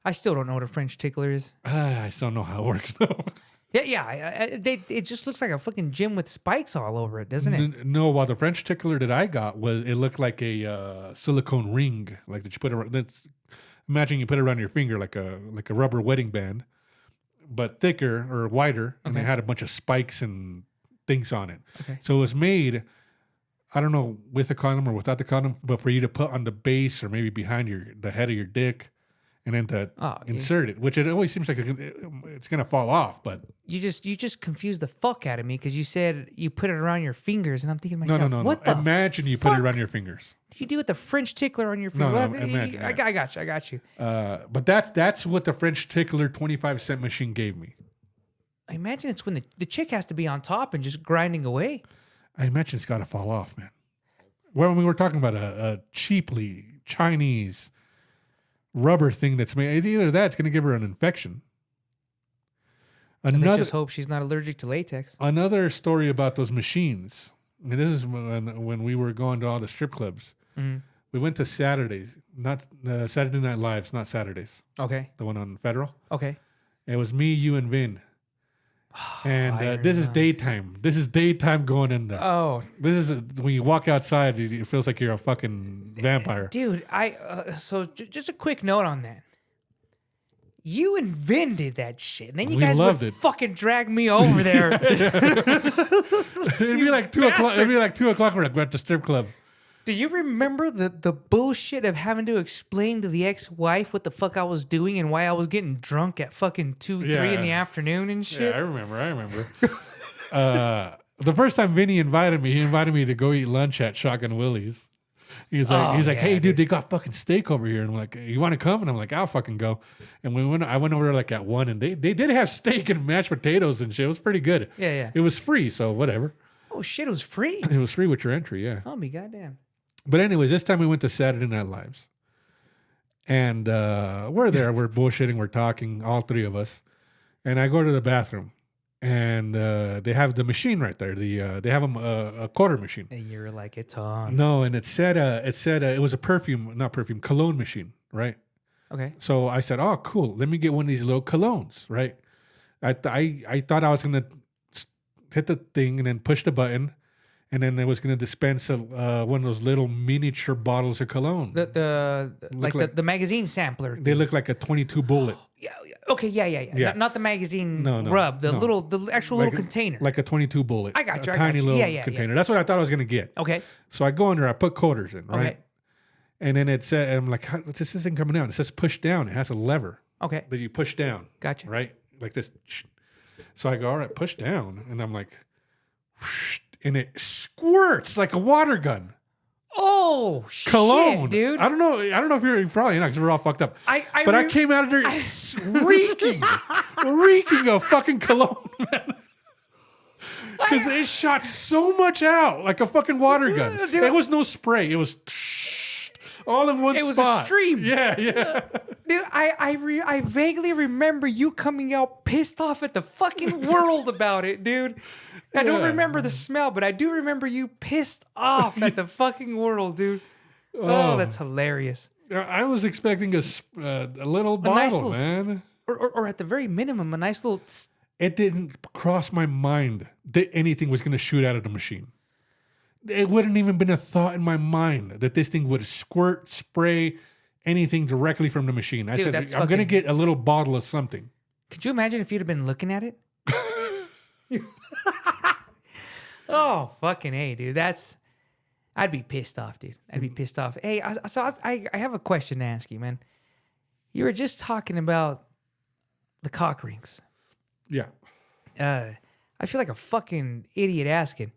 B: I still don't know what a French tickler is.
A: I still don't know how it works though.
B: It just looks like a fucking gym with spikes all over it, doesn't it?
A: No, well, the French tickler that I got it looked like a silicone ring, like that you put around. Imagine you put it around your finger like a rubber wedding band, but thicker or wider, and they had a bunch of spikes and things on it.
B: Okay.
A: So it was made, I don't know, with a condom or without the condom, but for you to put on the base or maybe behind the head of your dick. And then to insert it, which it always seems like it's gonna fall off, but
B: you just confused the fuck out of me because you said you put it around your fingers, and I'm thinking to myself,
A: no.
B: What the
A: imagine you put it around your fingers.
B: Do you do with the French tickler on your finger?
A: Imagine
B: I got you.
A: But that's what the French tickler 25-cent machine gave me.
B: I imagine it's when the chick has to be on top and just grinding away.
A: I imagine it's got to fall off, man. Well, we were talking about a cheaply Chinese rubber thing that's made. Either that, it's going to give her an infection.
B: Let's just hope she's not allergic to latex.
A: Another story about those machines. I mean, this is when we were going to all the strip clubs.
B: Mm-hmm.
A: We went to Saturdays, not Saturday Night Lives, not Saturdays.
B: Okay.
A: The one on Federal.
B: Okay.
A: It was me, you, and Vin. And
B: Iron
A: this is
B: Lung.
A: daytime. This is daytime going in there.
B: Oh,
A: This is when you walk outside, it feels like you're a fucking vampire.
B: dude, just a quick note on that. You invented that shit, and then you
A: We
B: guys
A: loved
B: would
A: it.
B: fucking drag me over there.
A: It'd be like 2 o'clock. It'd be like 2 o'clock. We're at the strip club.
B: Do you remember the bullshit of having to explain to the ex-wife what the fuck I was doing and why I was getting drunk at fucking 2, 3 in the afternoon and shit?
A: Yeah, I remember. The first time Vinny invited me, he invited me to go eat lunch at Shotgun Willie's. He's like,
B: yeah,
A: hey, dude,
B: dude.
A: they got fucking steak over here. And I'm like, you want to come? And I'm like, I'll fucking go. And I went over there like at 1, and they did have steak and mashed potatoes and shit. It was pretty good.
B: Yeah.
A: It was free, so whatever.
B: Oh shit, it was free.
A: It was free with your entry, yeah.
B: I'll be goddamn.
A: But anyways, this time we went to Saturday Night Lives. And we're there, we're bullshitting, we're talking, all three of us. And I go to the bathroom. And they have the machine right there. They have a quarter machine.
B: And you're like, it's on.
A: No, and it said it was a cologne machine, right?
B: Okay.
A: So I said, oh, cool. Let me get one of these little colognes, right? I thought I was gonna hit the thing and then push the button, and then it was gonna dispense one of those little miniature bottles of cologne.
B: The magazine sampler.
A: They look like a 22 bullet.
B: Yeah. Okay. Yeah.
A: Yeah.
B: Not the magazine
A: No,
B: rub. The
A: no.
B: actual
A: Like
B: little container.
A: Like a 22 bullet.
B: I got you.
A: A
B: I
A: tiny
B: got you.
A: little
B: Yeah.
A: container. That's what I thought I was gonna get.
B: Okay.
A: So I go in there, I put quarters in, right?
B: Okay.
A: And then it said, I'm like, what's this thing coming out? It says push down. It has a lever
B: Okay.
A: that you push down,
B: Gotcha.
A: right? Like this. So I go, all right, push down. And I'm like, whoosh, and it squirts like a water gun.
B: Oh
A: Cologne.
B: shit, dude.
A: I don't know if you're probably not because we're all fucked up. I came out of there reeking of fucking cologne, man. Because it shot so much out like a fucking water gun.
B: Dude.
A: It was no spray. It was all in one spot.
B: It was a stream.
A: Yeah.
B: Dude, I vaguely remember you coming out pissed off at the fucking world about it, dude. I don't
A: Yeah.
B: remember the smell, but I do remember you pissed off at the fucking world, dude. Oh, that's hilarious.
A: I was expecting a little bottle,
B: nice little
A: man.
B: Or at the very minimum, a nice little...
A: It didn't cross my mind that anything was going to shoot out of the machine. It wouldn't even been a thought in my mind that this thing would squirt, spray, anything directly from the machine. I
B: Dude,
A: said,
B: that's
A: I'm going to
B: fucking-
A: get a little bottle of something.
B: Could you imagine if you'd have been looking at it? Oh, fucking A, dude. I'd be pissed off, dude. I'd be pissed off. Hey, I have a question to ask you, man. You were just talking about the cock rings.
A: Yeah.
B: I feel like a fucking idiot asking,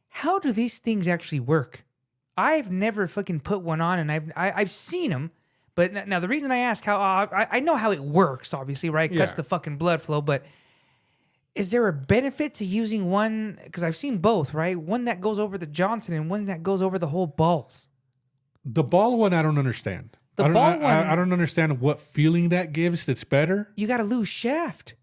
B: how do these things actually work? I've never fucking put one on, and I've seen them, but now the reason I ask how I know how it works, obviously, right? Cuts
A: Yeah.
B: the fucking blood flow, but is there a benefit to using one? Because I've seen both, right? One that goes over the Johnson and one that goes over the whole balls.
A: The ball one, I don't understand.
B: The
A: I don't,
B: ball
A: I,
B: one-
A: I don't understand what feeling that gives that's better.
B: You got to lose shaft.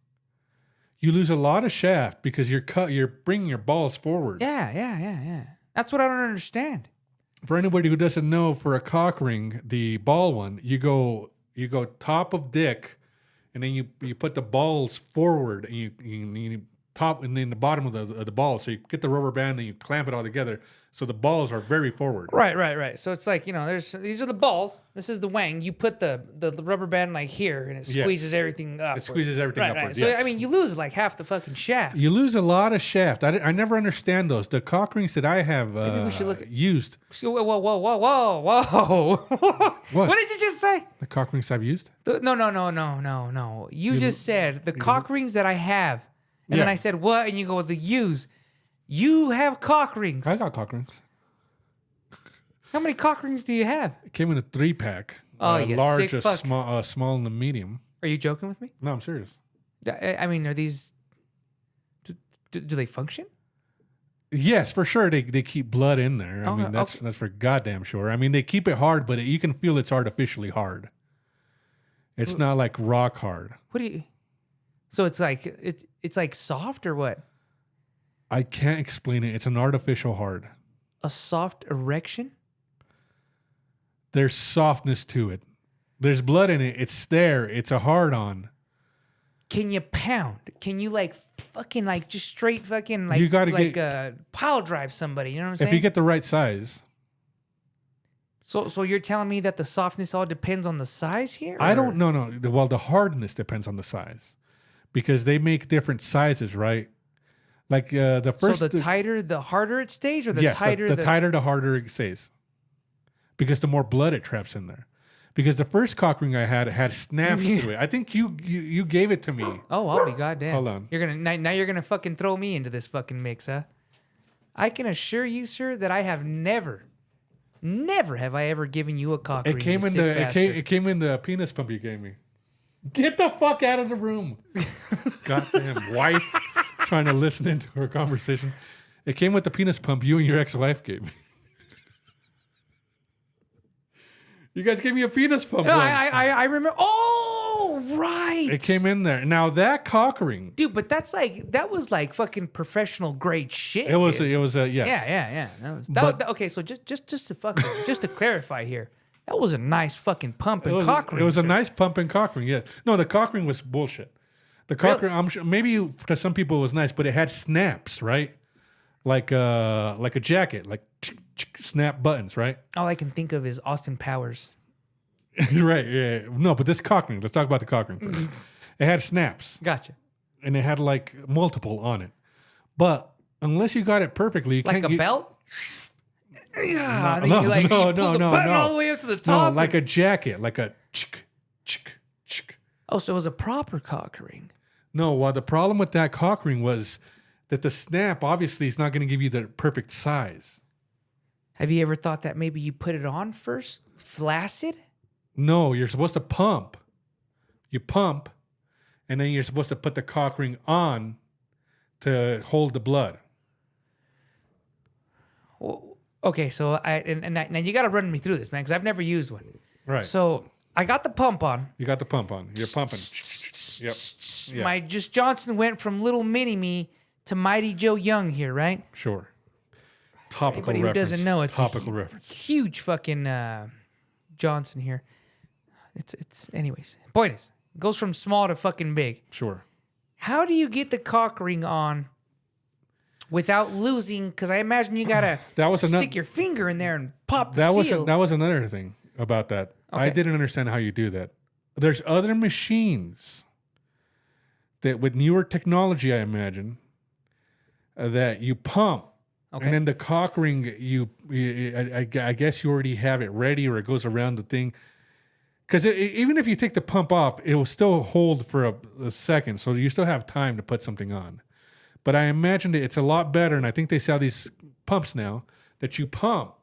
A: You lose a lot of shaft because you're bringing your balls forward.
B: Yeah. That's what I don't understand.
A: For anybody who doesn't know, for a cock ring, the ball one, you go top of dick, and then you put the balls forward, and you top and then the bottom of the ball. So you get the rubber band and you clamp it all together. So the balls are very forward.
B: Right. So it's like, these are the balls. This is the wang. You put the rubber band like here, and it
A: Yes.
B: squeeses everything up.
A: It squeezes everything upward.
B: So
A: yes.
B: I mean, you lose like half the fucking shaft.
A: You lose a lot of shaft. I never understand those. The cock rings that I have
B: we should look at-
A: used.
B: Whoa!
A: What?
B: What did you just say?
A: The cock rings I've used?
B: No. You just said the cock rings that I have, and then
A: Yeah.
B: I said what, and you go the use. You have cock rings.
A: I got cock rings.
B: How many cock rings do you have?
A: It came in a 3-pack.
B: Oh, you
A: large,
B: sick fuck.
A: small, and the medium.
B: Are you joking with me?
A: No, I'm serious.
B: I mean, are these? Do they function?
A: Yes, for sure. They keep blood in there. I mean, that's for goddamn sure. I mean, they keep it hard, but you can feel it's artificially hard. It's not like rock hard.
B: What do you? So it's like it's like soft or what?
A: I can't explain it. It's an artificial hard.
B: A soft erection?
A: There's softness to it. There's blood in it. It's there. It's a hard on.
B: Can you pound? Can you like fucking like just straight fucking like
A: You gotta
B: pile drive somebody. You know what I'm saying?
A: If you get the right size.
B: So you're telling me that the softness all depends on the size here?
A: I don't know. No. Well, the hardness depends on the size, because they make different sizes, right? Like the first.
B: So the tighter, the harder it stays, or the
A: yes,
B: tighter
A: the tighter, the harder it stays. Because the more blood it traps in there. Because the first cock ring I had snaps to it. I think you gave it to me.
B: Oh, I'll be goddamn.
A: Hold on.
B: You're gonna now you're gonna fucking throw me into this fucking mix, huh? I can assure you, sir, that I have never have I ever given you a cock ring.
A: It came in the penis pump you gave me. Get the fuck out of the room. Goddamn wife trying to listen into our conversation. It came with the penis pump you and your ex-wife gave me. You guys gave me a penis pump.
B: No, I remember. Oh, right.
A: It came in there. Now that cock ring,
B: dude. But that was like fucking professional grade shit.
A: It was.
B: Dude.
A: It was a yes.
B: Yeah. Okay, so just to clarify here, that was a nice fucking pump and cock ring.
A: It was a nice pump and cock ring. Yes. No, the cock ring was bullshit. The cock ring, I'm sure maybe to some people it was nice, but it had snaps, right? Like a jacket, like snap buttons, right?
B: All I can think of is Austin Powers.
A: Right, yeah. No, but this cock ring, let's talk about the cock ring first. It had snaps.
B: Gotcha.
A: And it had like multiple on it. But unless you got it perfectly, you
B: like
A: can't
B: a belt?
A: No,
B: pull the button all the way up to the top.
A: No, like a jacket, like a chick.
B: Oh, so it was a proper cock ring.
A: No, well, the problem with that cock ring was that the snap obviously is not going to give you the perfect size.
B: Have you ever thought that maybe you put it on first, flaccid?
A: No, you're supposed to pump. You pump, and then you're supposed to put the cock ring on to hold the blood.
B: Well, okay, so now you got to run me through this, man, because I've never used one.
A: Right.
B: So I got the pump on.
A: You got the pump on. You're pumping. Yep. Yeah.
B: My Just Johnson went from little mini me to Mighty Joe Young here, right?
A: Sure. Topical
B: Anybody
A: reference.
B: Who doesn't know, it's
A: topical reference.
B: Huge fucking Johnson here. It's anyways. Point is, it goes from small to fucking big.
A: Sure.
B: How do you get the cock ring on without losing? Because I imagine you gotta stick your finger in there and pop the seal.
A: That was another thing about that. Okay. I didn't understand how you do that. There's other machines that with newer technology, I imagine, that you pump. Okay. And then the cock ring, I guess you already have it ready, or it goes around the thing. Because even if you take the pump off, it will still hold for a second, so you still have time to put something on. But I imagined it's a lot better, and I think they sell these pumps now that you pump,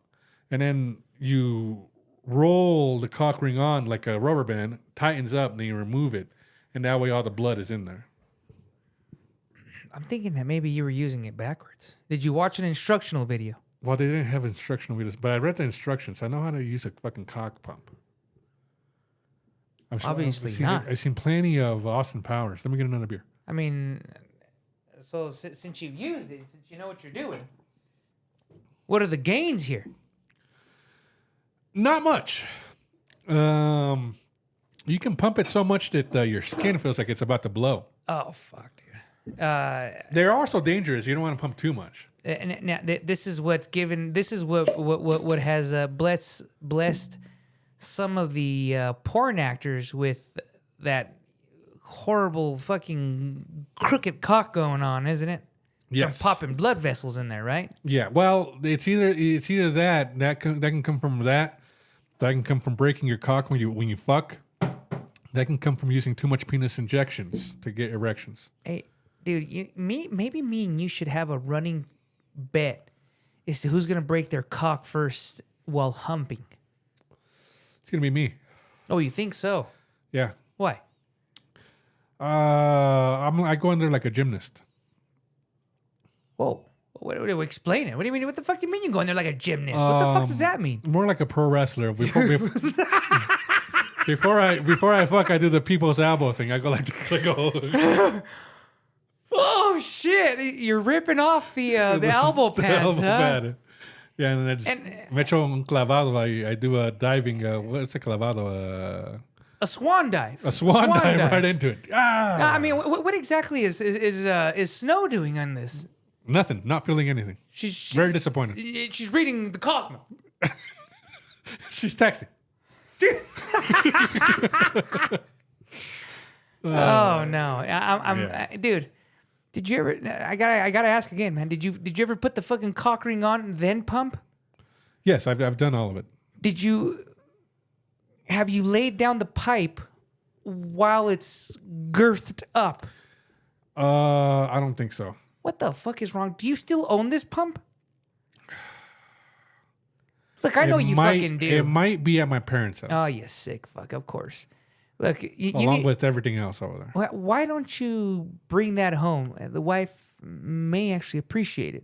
A: and then you roll the cock ring on like a rubber band, tightens up, and then you remove it, and that way all the blood is in there.
B: I'm thinking that maybe you were using it backwards. Did you watch an instructional video?
A: Well, they didn't have instructional videos, but I read the instructions. I know how to use a fucking cock pump.
B: Obviously not.
A: I've seen plenty of Austin Powers. Let me get another beer.
B: I mean, so since you've used it, since you know what you're doing, what are the gains here?
A: Not much. You can pump it so much that your skin feels like it's about to blow.
B: Oh, fuck, dude.
A: They're also dangerous. You don't want to pump too much.
B: And now this is what's given. This is what has blessed some of the porn actors with that horrible fucking crooked cock going on, isn't it?
A: Yes.
B: From popping blood vessels in there, right?
A: Yeah. Well, it's either that can come from that can come from breaking your cock when you fuck. That can come from using too much penis injections to get erections.
B: Hey, dude, maybe me and you should have a running bet as to who's gonna break their cock first while humping.
A: It's gonna be me.
B: Oh, you think so?
A: Yeah.
B: Why?
A: I go in there like a gymnast.
B: Whoa. Explain it. What do you mean? What the fuck do you mean you go in there like a gymnast? What the fuck does that mean?
A: More like a pro wrestler. Before I fuck, I do the people's elbow thing. I go like this. I go.
B: Oh shit! You're ripping off the elbow pads,
A: the elbow
B: huh?
A: pad. Yeah, and then I just me echo un clavado. I do a diving. What's a clavado?
B: A swan dive.
A: A swan dive right into it. Ah.
B: I mean, what exactly is Snow doing on this?
A: Nothing. Not feeling anything.
B: She's
A: Very disappointed.
B: She's reading the Cosmo.
A: She's texting.
B: Oh no, dude. Did you ever? I gotta ask again, man. Did you ever put the fucking cock ring on and then pump?
A: Yes, I've done all of it.
B: Have you laid down the pipe while it's girthed up?
A: I don't think so.
B: What the fuck is wrong? Do you still own this pump? Look, I know you fucking do.
A: It might be at my parents' house.
B: Oh, you sick fuck. Of course. Look,
A: along with everything else over there.
B: Why don't you bring that home? The wife may actually appreciate it.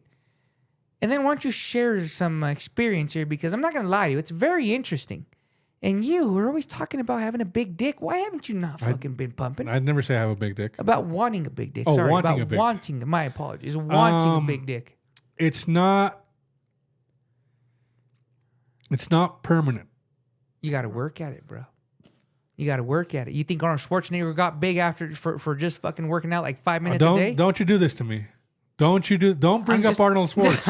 B: And then why don't you share some experience here? Because I'm not going to lie to you. It's very interesting. And you were always talking about having a big dick. Why haven't you not fucking been pumping?
A: I'd never say I have a big dick.
B: About wanting a big dick.
A: Oh,
B: Sorry,
A: wanting
B: about
A: a big
B: wanting. My apologies. Wanting a big dick.
A: It's not permanent.
B: You got to work at it, bro. You got to work at it. You think Arnold Schwarzenegger got big for just fucking working out like 5 minutes a day?
A: Don't you do this to me. Don't bring up Arnold Schwartz.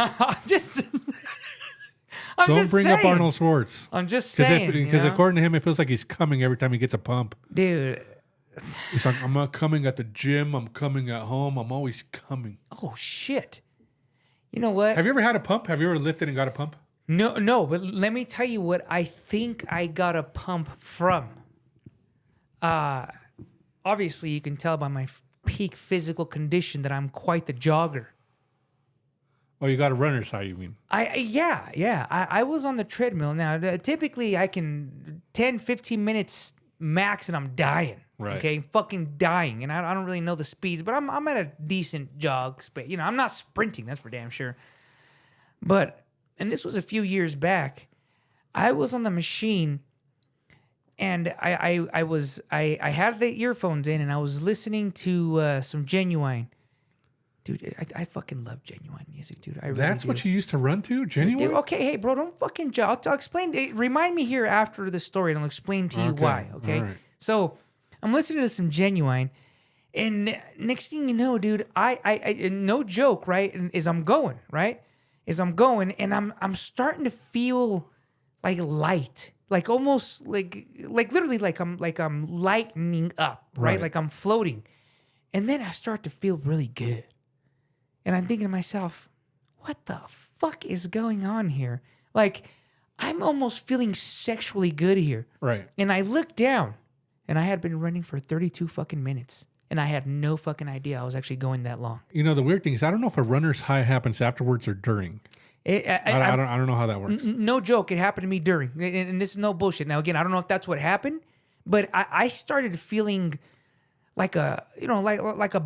A: Don't bring up Arnold Schwartz.
B: I'm just saying.
A: Because according to him, it feels like he's coming every time he gets a pump.
B: Dude.
A: He's like, I'm not coming at the gym. I'm coming at home. I'm always coming.
B: Oh, shit. You know what?
A: Have you ever had a pump? Have you ever lifted and got a pump?
B: No, but let me tell you what I think I got a pump from. Obviously, you can tell by my peak physical condition that I'm quite the jogger.
A: Oh, you got a runner's high, you mean?
B: Yeah. I was on the treadmill. Now, typically, I can 10, 15 minutes max and I'm dying.
A: Right.
B: Okay, fucking dying. And I don't really know the speeds, but I'm at a decent jog speed. You know, I'm not sprinting, that's for damn sure. But, and this was a few years back, I was on the machine and I had the earphones in and I was listening to some Genuine. Dude, I fucking love Genuine music, dude. I really
A: That's
B: do.
A: what you used to run to? Genuine?
B: Dude, okay, hey, bro, don't fucking I'll explain. Remind me here after the story and I'll explain to you why, okay?
A: Right.
B: So, I'm listening to some Genuine, and next thing you know, dude, I no joke, right? Is I'm going, right? And I'm starting to feel like light. Like almost like literally like I'm lightening up, right? Like I'm floating. And then I start to feel really good. And I'm thinking to myself, what the fuck is going on here? Like, I'm almost feeling sexually good here.
A: Right.
B: And I looked down, and I had been running for 32 fucking minutes. And I had no fucking idea I was actually going that long.
A: You know, the weird thing is, I don't know if a runner's high happens afterwards or during. I don't know how that works.
B: No joke. It happened to me during. And this is no bullshit. Now, again, I don't know if that's what happened, but I started feeling like a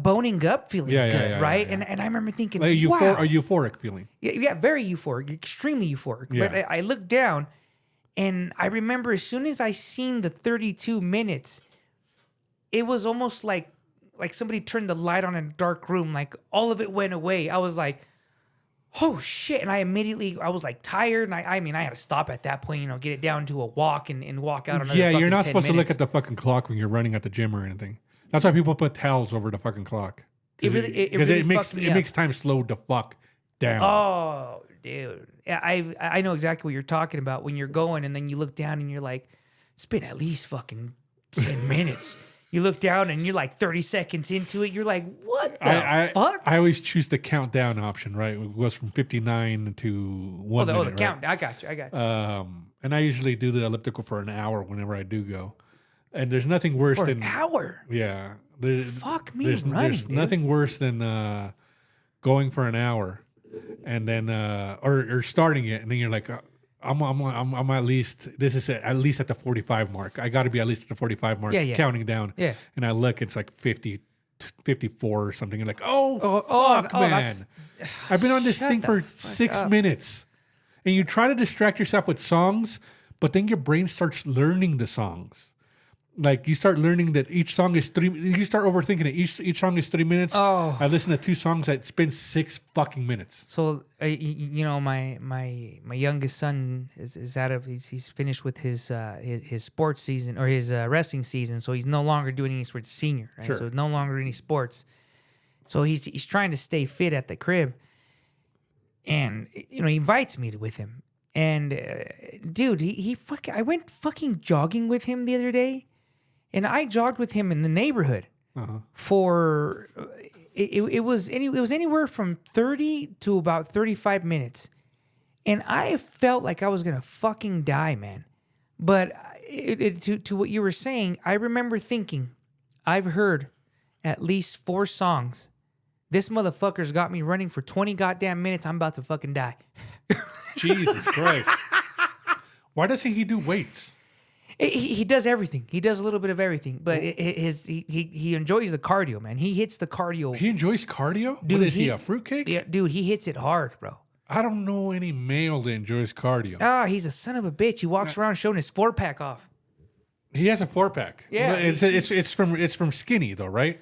B: boning up feeling right?
A: Yeah.
B: And I remember thinking,
A: like
B: wow.
A: A euphoric feeling.
B: Yeah, very euphoric, extremely euphoric.
A: Yeah.
B: But I looked down, and I remember as soon as I seen the 32 minutes, it was almost like somebody turned the light on in a dark room. Like all of it went away. I was like, oh shit. And I was like tired. And I mean, I had to stop at that point, get it down to a walk and walk out another
A: Yeah,
B: fucking
A: you're not
B: 10
A: supposed to
B: minutes.
A: look at the fucking clock when you're running at the gym or anything. That's why people put towels over the fucking clock.
B: It really
A: makes
B: fucked me up.
A: makes time slow the fuck down.
B: Oh, dude. I know exactly what you're talking about when you're going and then you look down and you're like, it's been at least fucking 10 minutes. You look down and you're like 30 seconds into it. You're like, what the fuck?
A: I always choose the countdown option, right? It goes from 59 to 1 minute,
B: the count. I got you.
A: And I usually do the elliptical for an hour whenever I do go. And there's nothing worse
B: For
A: than
B: an hour?
A: Yeah.
B: Fuck me
A: There's
B: running, dude.
A: nothing worse than going for an hour and then or starting it and then you're like I'm at least at least at the 45 mark. I got to be at least at the 45 mark counting down.
B: Yeah.
A: And I look, it's like 50 54 or something. You're like, fuck, man. I've been on this thing for 6 minutes. And you try to distract yourself with songs, but then your brain starts learning the songs. Like you start learning that each song is 3. You start overthinking it. Each song is 3 minutes.
B: Oh.
A: I listen to 2 songs. I spend 6 fucking minutes.
B: So you know, my youngest son is out of he's finished with his sports season or his wrestling season. So he's no longer doing any sports. Senior, right?
A: Sure.
B: So no longer any sports. So he's trying to stay fit at the crib, and you know he invites me with him. And dude, I went fucking jogging with him the other day. And I jogged with him in the neighborhood for it was anywhere from 30 to about 35 minutes, and I felt like I was gonna fucking die, man. But to what you were saying, I remember thinking, I've heard at least 4 songs. This motherfucker's got me running for 20 goddamn minutes. I'm about to fucking die.
A: Jesus Christ! Why doesn't he do weights?
B: He does everything. He does a little bit of everything, but he enjoys the cardio, man. He hits the cardio.
A: He enjoys cardio?
B: Dude,
A: What is he, a fruitcake?
B: Yeah, dude, he hits it hard, bro.
A: I don't know any male that enjoys cardio.
B: Ah, he's a son of a bitch. He walks around showing his 4-pack off.
A: He has a 4-pack.
B: Yeah,
A: it's from Skinny though, right?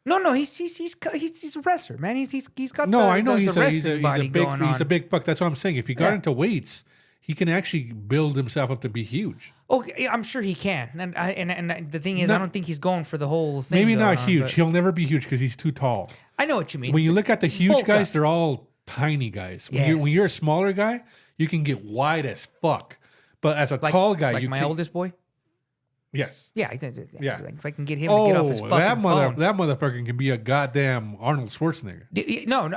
B: No, he's a wrestler, man. He's got
A: No, I know
B: the
A: he's
B: wrestling
A: a
B: body
A: big
B: going on.
A: he's a big fuck. That's what I'm saying. If he got
B: Yeah.
A: into weights, he can actually build himself up to be huge.
B: Oh, yeah, I'm sure he can. And the thing is, I don't think he's going for the whole thing.
A: Maybe
B: though,
A: not huge.
B: but
A: He'll never be huge because he's too tall.
B: I know what you mean.
A: When you look at the huge
B: Bulk
A: guys,
B: up.
A: they're all tiny guys.
B: Yes.
A: When you're a smaller guy, you can get wide as fuck. But as a tall guy,
B: like
A: you
B: my
A: can,
B: oldest boy.
A: yes.
B: Yeah,
A: Yeah.
B: Like if I can get him to get off his fucking phone.
A: that motherfucker can be a goddamn Arnold Schwarzenegger.
B: No,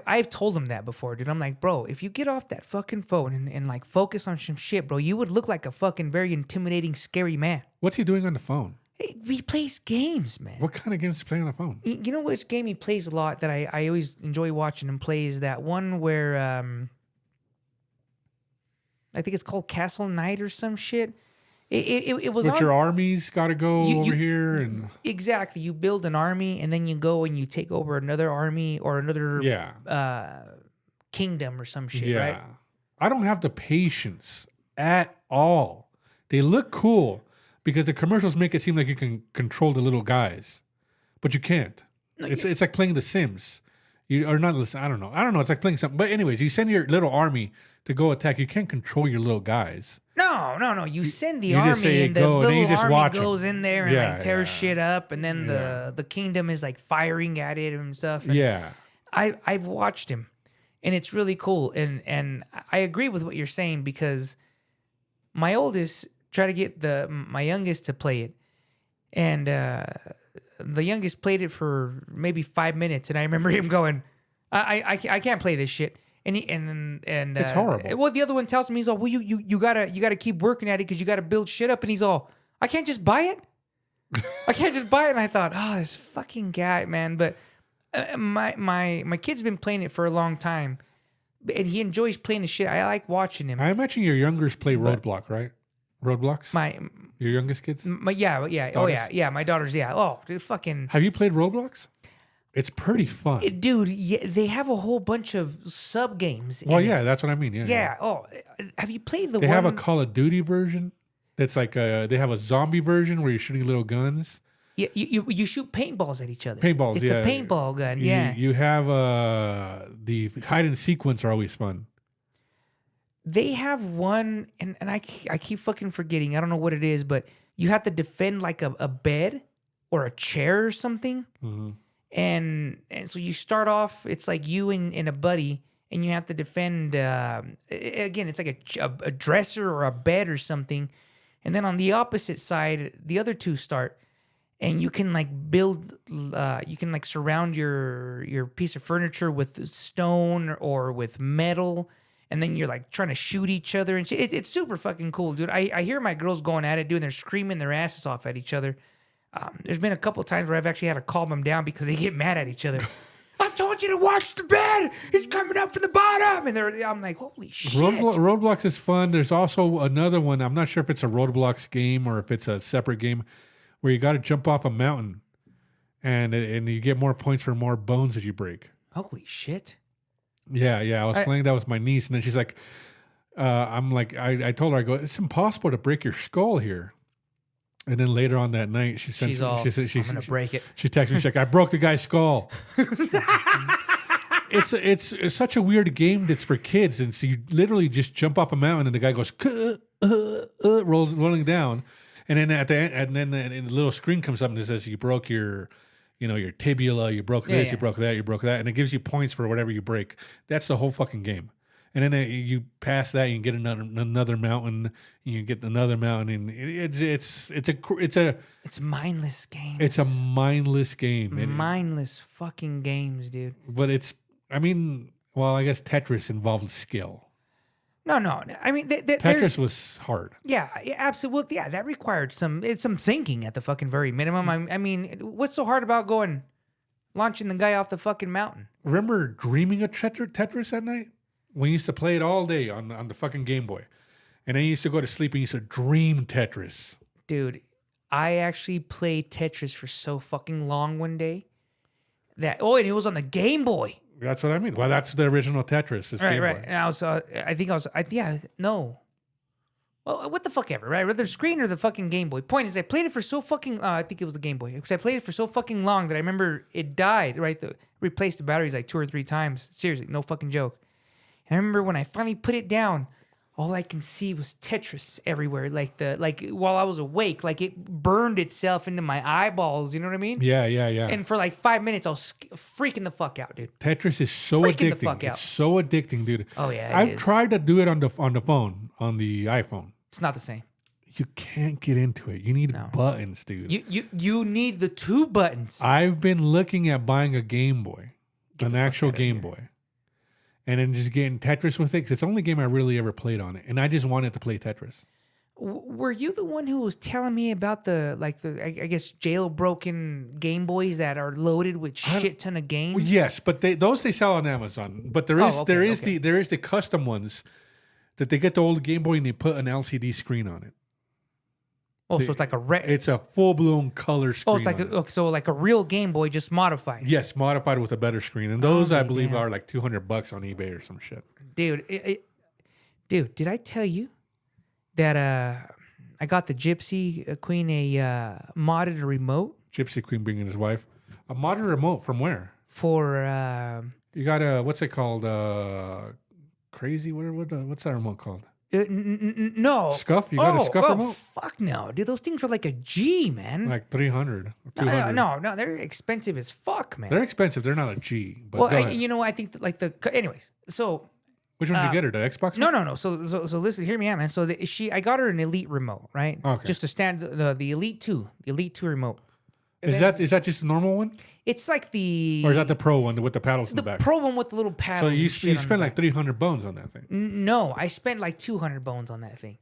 B: I've told him that before, dude. I'm like, bro, if you get off that fucking phone and like focus on some shit, bro, you would look like a fucking very intimidating, scary man.
A: What's he doing on the phone?
B: He plays games, man.
A: What kind of games is he playing on the phone?
B: You know which game he plays a lot that I always enjoy watching him play is that one where I think it's called Castle Knight or some shit. It was
A: But
B: on,
A: your army's got to go over here and
B: exactly. You build an army and then you go and you take over another army or another kingdom or some shit, right?
A: I don't have the patience at all. They look cool because the commercials make it seem like you can control the little guys, but you can't.
B: No,
A: It's like playing The Sims. You are not listening. I don't know. It's like playing something. But anyways, you send your little army to go attack. You can't control your little guys.
B: No. You send the
A: you just
B: army
A: say,
B: and the
A: "Go," and then you
B: little
A: just
B: army
A: watch 'em.
B: goes in there and
A: Yeah,
B: like tears
A: yeah.
B: shit up, and then
A: Yeah.
B: the kingdom is like firing at it and stuff. And
A: Yeah.
B: I've watched him, and it's really cool. And I agree with what you're saying because my oldest tried to get my youngest to play it, and the youngest played it for maybe 5 minutes, and I remember him going, I can't play this shit. And
A: It's horrible.
B: Well, the other one tells me, he's all, well, you gotta keep working at it because you gotta build shit up. And he's all, I can't just buy it. I can't just buy it. And I thought, oh, this fucking guy, man. But my kid's been playing it for a long time, and he enjoys playing the shit. I like watching him.
A: I imagine your youngest play Roadblock, right? Roadblocks? Your youngest kids?
B: Yeah. Oh
A: Daughters?
B: yeah. My daughters. Yeah. Oh, dude, fucking.
A: Have you played Roblox? It's pretty fun.
B: Dude, yeah, they have a whole bunch of sub games.
A: Well, yeah, that's what I mean. Yeah.
B: Yeah. Oh, have you played the
A: They
B: one?
A: have a Call of Duty version. That's like they have a zombie version where you're shooting little guns.
B: Yeah, you shoot paintballs at each other.
A: Paintballs,
B: It's
A: yeah.
B: a paintball gun.
A: You,
B: Yeah.
A: You have the hide and seek ones are always fun.
B: They have one, and I keep fucking forgetting. I don't know what it is, but you have to defend like a bed or a chair or something.
A: Mm-hmm.
B: And so you start off, it's like you and a buddy, and you have to defend, again, it's like a dresser or a bed or something. And then on the opposite side, the other two start. And you can like build, you can like surround your piece of furniture with stone or with metal. And then you're like trying to shoot each other. And shit. It's super fucking cool, dude. I hear my girls going at it, dude. They're screaming their asses off at each other. There's been a couple times where I've actually had to calm them down because they get mad at each other. I told you to watch the bed. It's coming up from the bottom. And I'm like, holy shit.
A: Roadblocks is fun. There's also another one. I'm not sure if it's a Roadblocks game or if it's a separate game where you got to jump off a mountain and you get more points for more bones that you break.
B: Holy shit.
A: Yeah. I was playing that with my niece, and then she's like, I'm like, I told her, I go, it's impossible to break your skull here. And then later on that night, she sends
B: She's all,
A: she said
B: I'm gonna break it.
A: She texts me, she's like, I broke the guy's skull. It's such a weird game that's for kids, and so you literally just jump off a mountain, and the guy goes rolling down, and then at the end, and then the little screen comes up and it says you broke your, your tibia, you broke this, you broke that, you broke that, and it gives you points for whatever you break. That's the whole fucking game. And then you pass that, you get another mountain, you get another mountain, and it's
B: a mindless game.
A: It's a mindless game.
B: Mindless fucking games, dude.
A: But I guess Tetris involved skill.
B: No. I mean,
A: Tetris was hard.
B: Yeah, absolutely. Yeah, that required some thinking at the fucking very minimum. I mean, what's so hard about launching the guy off the fucking mountain?
A: Remember dreaming of Tetris at night? We used to play it all day on the fucking Game Boy. And then you used to go to sleep and you used to dream Tetris.
B: Dude, I actually played Tetris for so fucking long one day. And it was on the Game Boy.
A: That's what I mean. Well, that's the original Tetris.
B: Right.
A: Game Boy.
B: And no. Well, what the fuck ever, right? Whether the screen or the fucking Game Boy. Point is, I played it for so fucking, I think it was the Game Boy. Because I played it for so fucking long that I remember it died, right? Replaced the batteries like 2 or 3 times. Seriously, no fucking joke. And I remember when I finally put it down, all I can see was Tetris everywhere. Like while I was awake, like it burned itself into my eyeballs. You know what I mean?
A: Yeah.
B: And for like 5 minutes, I was freaking the fuck out, dude.
A: Tetris is so
B: Freaking
A: addicting.
B: the fuck out.
A: It's so addicting, dude.
B: Oh yeah,
A: I've tried to do it on the phone, on the iPhone.
B: It's not the same.
A: You can't get into it. You need buttons, dude.
B: You need the 2 buttons.
A: I've been looking at buying a Game Boy, an actual Game Boy. And then just getting Tetris with it, because it's the only game I really ever played on it. And I just wanted to play Tetris.
B: Were you the one who was telling me about I guess jailbroken Game Boys that are loaded with shit ton of games?
A: Well, yes, but those they sell on Amazon. But there is the custom ones that they get the old Game Boy and they put an LCD screen on it.
B: Oh, so it's like
A: it's a full blown color screen.
B: Oh, it's like a real Game Boy, just modified.
A: Yes, modified with a better screen, and those I believe are like $200 on eBay or some shit.
B: Dude, dude, did I tell you that I got the Gypsy Queen a modded remote?
A: Gypsy Queen bringing his wife a modded remote from where?
B: For
A: you got a what's it called? Crazy? What's that remote called?
B: No.
A: Scuff? You got a Scuff remote?
B: Fuck no, dude. Those things are like a G, man.
A: Like 300 or 200.
B: No, they're expensive as fuck, man.
A: They're expensive. They're not a G. But
B: I think that anyways. So
A: which one did you get her? The Xbox?
B: No. So listen, hear me out, man. So I got her an Elite remote, right?
A: Okay.
B: Just to stand the Elite 2, remote.
A: Is that just the normal one?
B: It's like the...
A: Or is that the Pro one with the paddles in the back?
B: The Pro one with the little paddles.
A: So you spent like 300 bones on that thing?
B: No, I spent like 200 bones on that thing.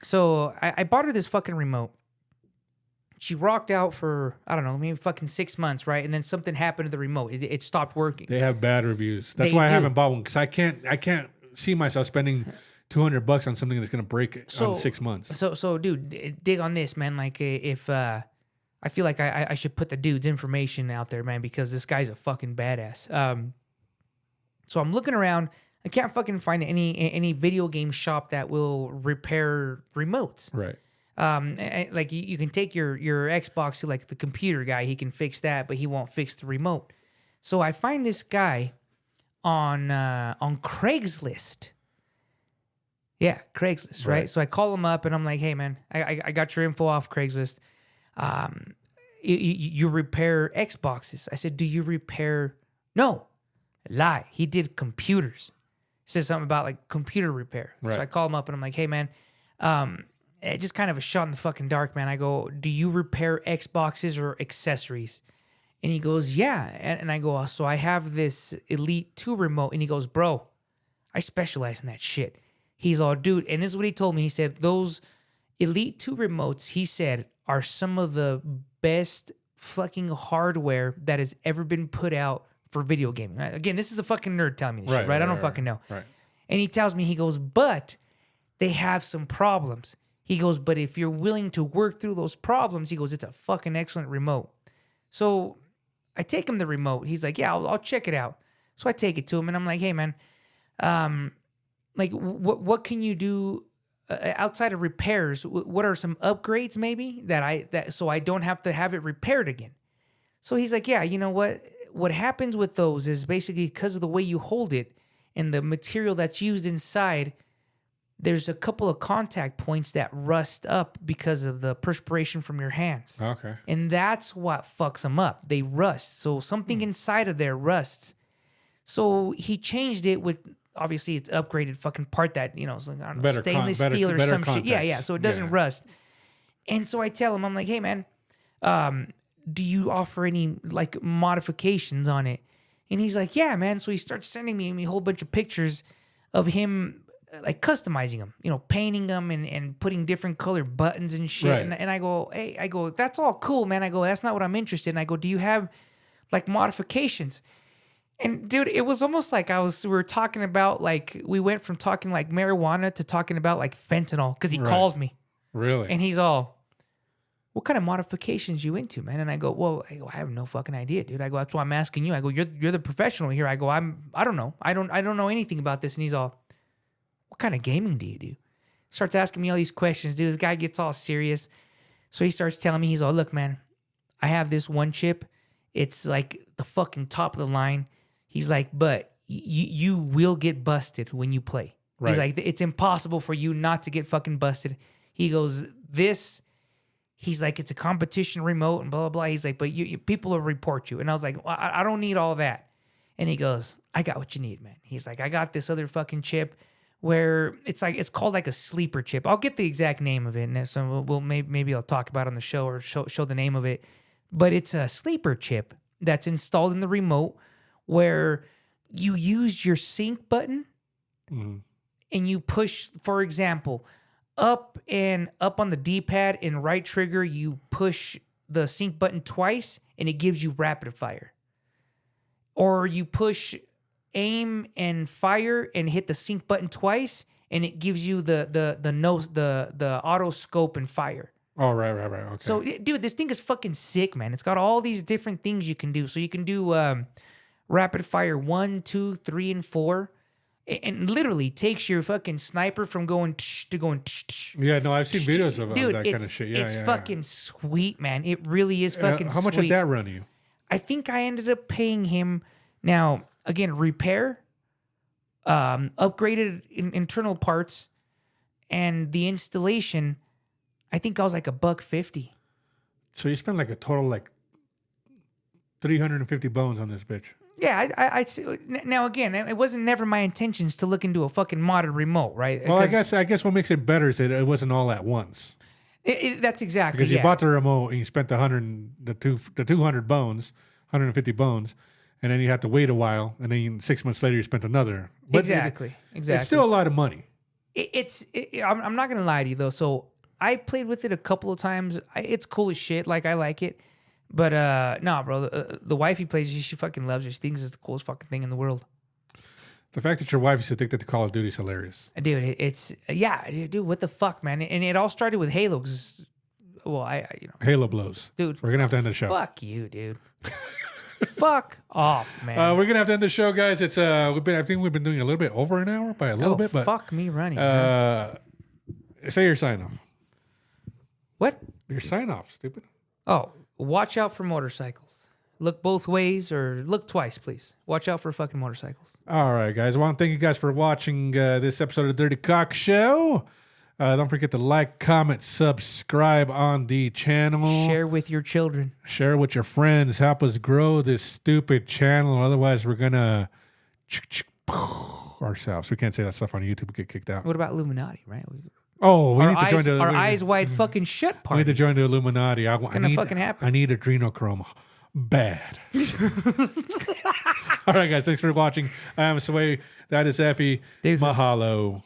B: So I bought her this fucking remote. She rocked out for, I don't know, maybe fucking 6 months, right? And then something happened to the remote. It stopped working.
A: They have bad reviews. That's why I haven't bought one, because I can't see myself spending $200 on something that's going to break on 6 months.
B: So dude, dig on this, man. Like if... I feel like I should put the dude's information out there, man, because this guy's a fucking badass. So I'm looking around. I can't fucking find any video game shop that will repair remotes.
A: Right.
B: Like you can take your Xbox to like the computer guy. He can fix that, but he won't fix the remote. So I find this guy on Craigslist. Yeah, Craigslist, right? So I call him up and I'm like, hey, man, I got your info off Craigslist. You repair Xboxes. I said, do you repair? No, lie. He did computers. He said something about like computer repair.
A: Right.
B: So I call him up and I'm like, hey man, just kind of a shot in the fucking dark, man. I go, do you repair Xboxes or accessories? And he goes, yeah. And I go, so I have this Elite 2 remote. And he goes, bro, I specialize in that shit. He's all, dude. And this is what he told me. He said, those Elite 2 remotes, he said, are some of the best fucking hardware that has ever been put out for video gaming. Again, this is a fucking nerd telling me this shit, right? I don't fucking know.
A: Right.
B: And he tells me, he goes, but they have some problems. He goes, but if you're willing to work through those problems, he goes, it's a fucking excellent remote. So I take him the remote. He's like, yeah, I'll check it out. So I take it to him and I'm like, hey man, like what can you do outside of repairs, what are some upgrades maybe that so I don't have to have it repaired again? So he's like, yeah, you know what? What happens with those is basically because of the way you hold it and the material that's used inside, there's a couple of contact points that rust up because of the perspiration from your hands.
A: Okay.
B: And that's what fucks them up. They rust. So something inside of there rusts. So he changed it with, obviously it's upgraded fucking part that, it's like, I don't know, stainless steel or some shit. Yeah. So it doesn't rust. And so I tell him, I'm like, hey man, do you offer any like modifications on it? And he's like, yeah, man. So he starts sending me a whole bunch of pictures of him like customizing them, painting them and putting different color buttons and shit.
A: Right.
B: And I go, hey, that's all cool, man. I go, that's not what I'm interested in. I go, do you have like modifications? And dude, it was almost like we were talking about like, we went from talking like marijuana to talking about like fentanyl because he called me.
A: Really?
B: And he's all, what kind of modifications you into, man? And I go, well, I have no fucking idea, dude. I go, that's why I'm asking you. I go, you're the professional here. I go, I don't know. I don't know anything about this. And he's all, what kind of gaming do you do? Starts asking me all these questions, dude. This guy gets all serious. So he starts telling me, he's all, look, man, I have this one chip. It's like the fucking top of the line. He's like, but you will get busted when you play.
A: Right.
B: He's like, it's impossible for you not to get fucking busted. He goes, he's like, it's a competition remote and blah, blah, blah. He's like, but people will report you. And I was like, well, I don't need all that. And he goes, I got what you need, man. He's like, I got this other fucking chip where it's called like a sleeper chip. I'll get the exact name of it. And so maybe I'll talk about it on the show or show the name of it. But it's a sleeper chip that's installed in the remote where you use your sync button and you push, for example, up on the D-pad and right trigger, you push the sync button twice and it gives you rapid fire. Or you push aim and fire and hit the sync button twice and it gives you the auto scope and fire.
A: Oh, right. Okay.
B: So, dude, this thing is fucking sick, man. It's got all these different things you can do. So you can do rapid fire 1, 2, 3, and 4. And literally takes your fucking sniper from going to going.
A: Yeah, no, I've seen videos of
B: Dude,
A: that kind of shit. Yeah,
B: it's fucking sweet, man. It really is fucking
A: How much
B: sweet.
A: did that run you?
B: I think I ended up paying him. Now, again, repair, upgraded internal parts, and the installation, I think I was like $150.
A: So you spent like a total like 350 bones on this bitch.
B: Yeah, I now again, it wasn't never my intentions to look into a fucking modded remote, right?
A: Well, I guess what makes it better is that it wasn't all at once.
B: That's exactly
A: because you bought the remote and you spent the 200 bones, 150 bones, and then you have to wait a while, and then 6 months later you spent another. But
B: exactly.
A: It's still a lot of money.
B: I'm not gonna lie to you though. So I played with it a couple of times. It's cool as shit. Like I like it. But nah, bro. The wife he plays, she fucking loves it. She thinks it's the coolest fucking thing in the world.
A: The fact that your wife is addicted to Call of Duty is hilarious.
B: Dude, dude, what the fuck, man? And it all started with Halo.
A: Halo blows,
B: dude.
A: We're gonna have to end the show.
B: Fuck you, dude. Fuck off, man.
A: We're gonna have to end the show, guys. It's I think we've been doing a little bit over an hour by a little bit, but
B: fuck me running.
A: Say your sign off.
B: What?
A: Your sign off, stupid.
B: Oh. Watch out for motorcycles. Look both ways or look twice, please. Watch out for fucking motorcycles.
A: All right, guys. I want to thank you guys for watching this episode of the Dirty Cock Show. Don't forget to like, comment, subscribe on the channel.
B: Share with your children.
A: Share with your friends. Help us grow this stupid channel. Otherwise, we're going to ourselves. We can't say that stuff on YouTube. We get kicked out.
B: What about Illuminati, right?
A: We need to join
B: our eyes wide fucking shut party.
A: We need to join the Illuminati. It's
B: gonna fucking happen.
A: I need adrenochrome bad. All right, guys. Thanks for watching. I am Sway. That is Effie. Deuces. Mahalo.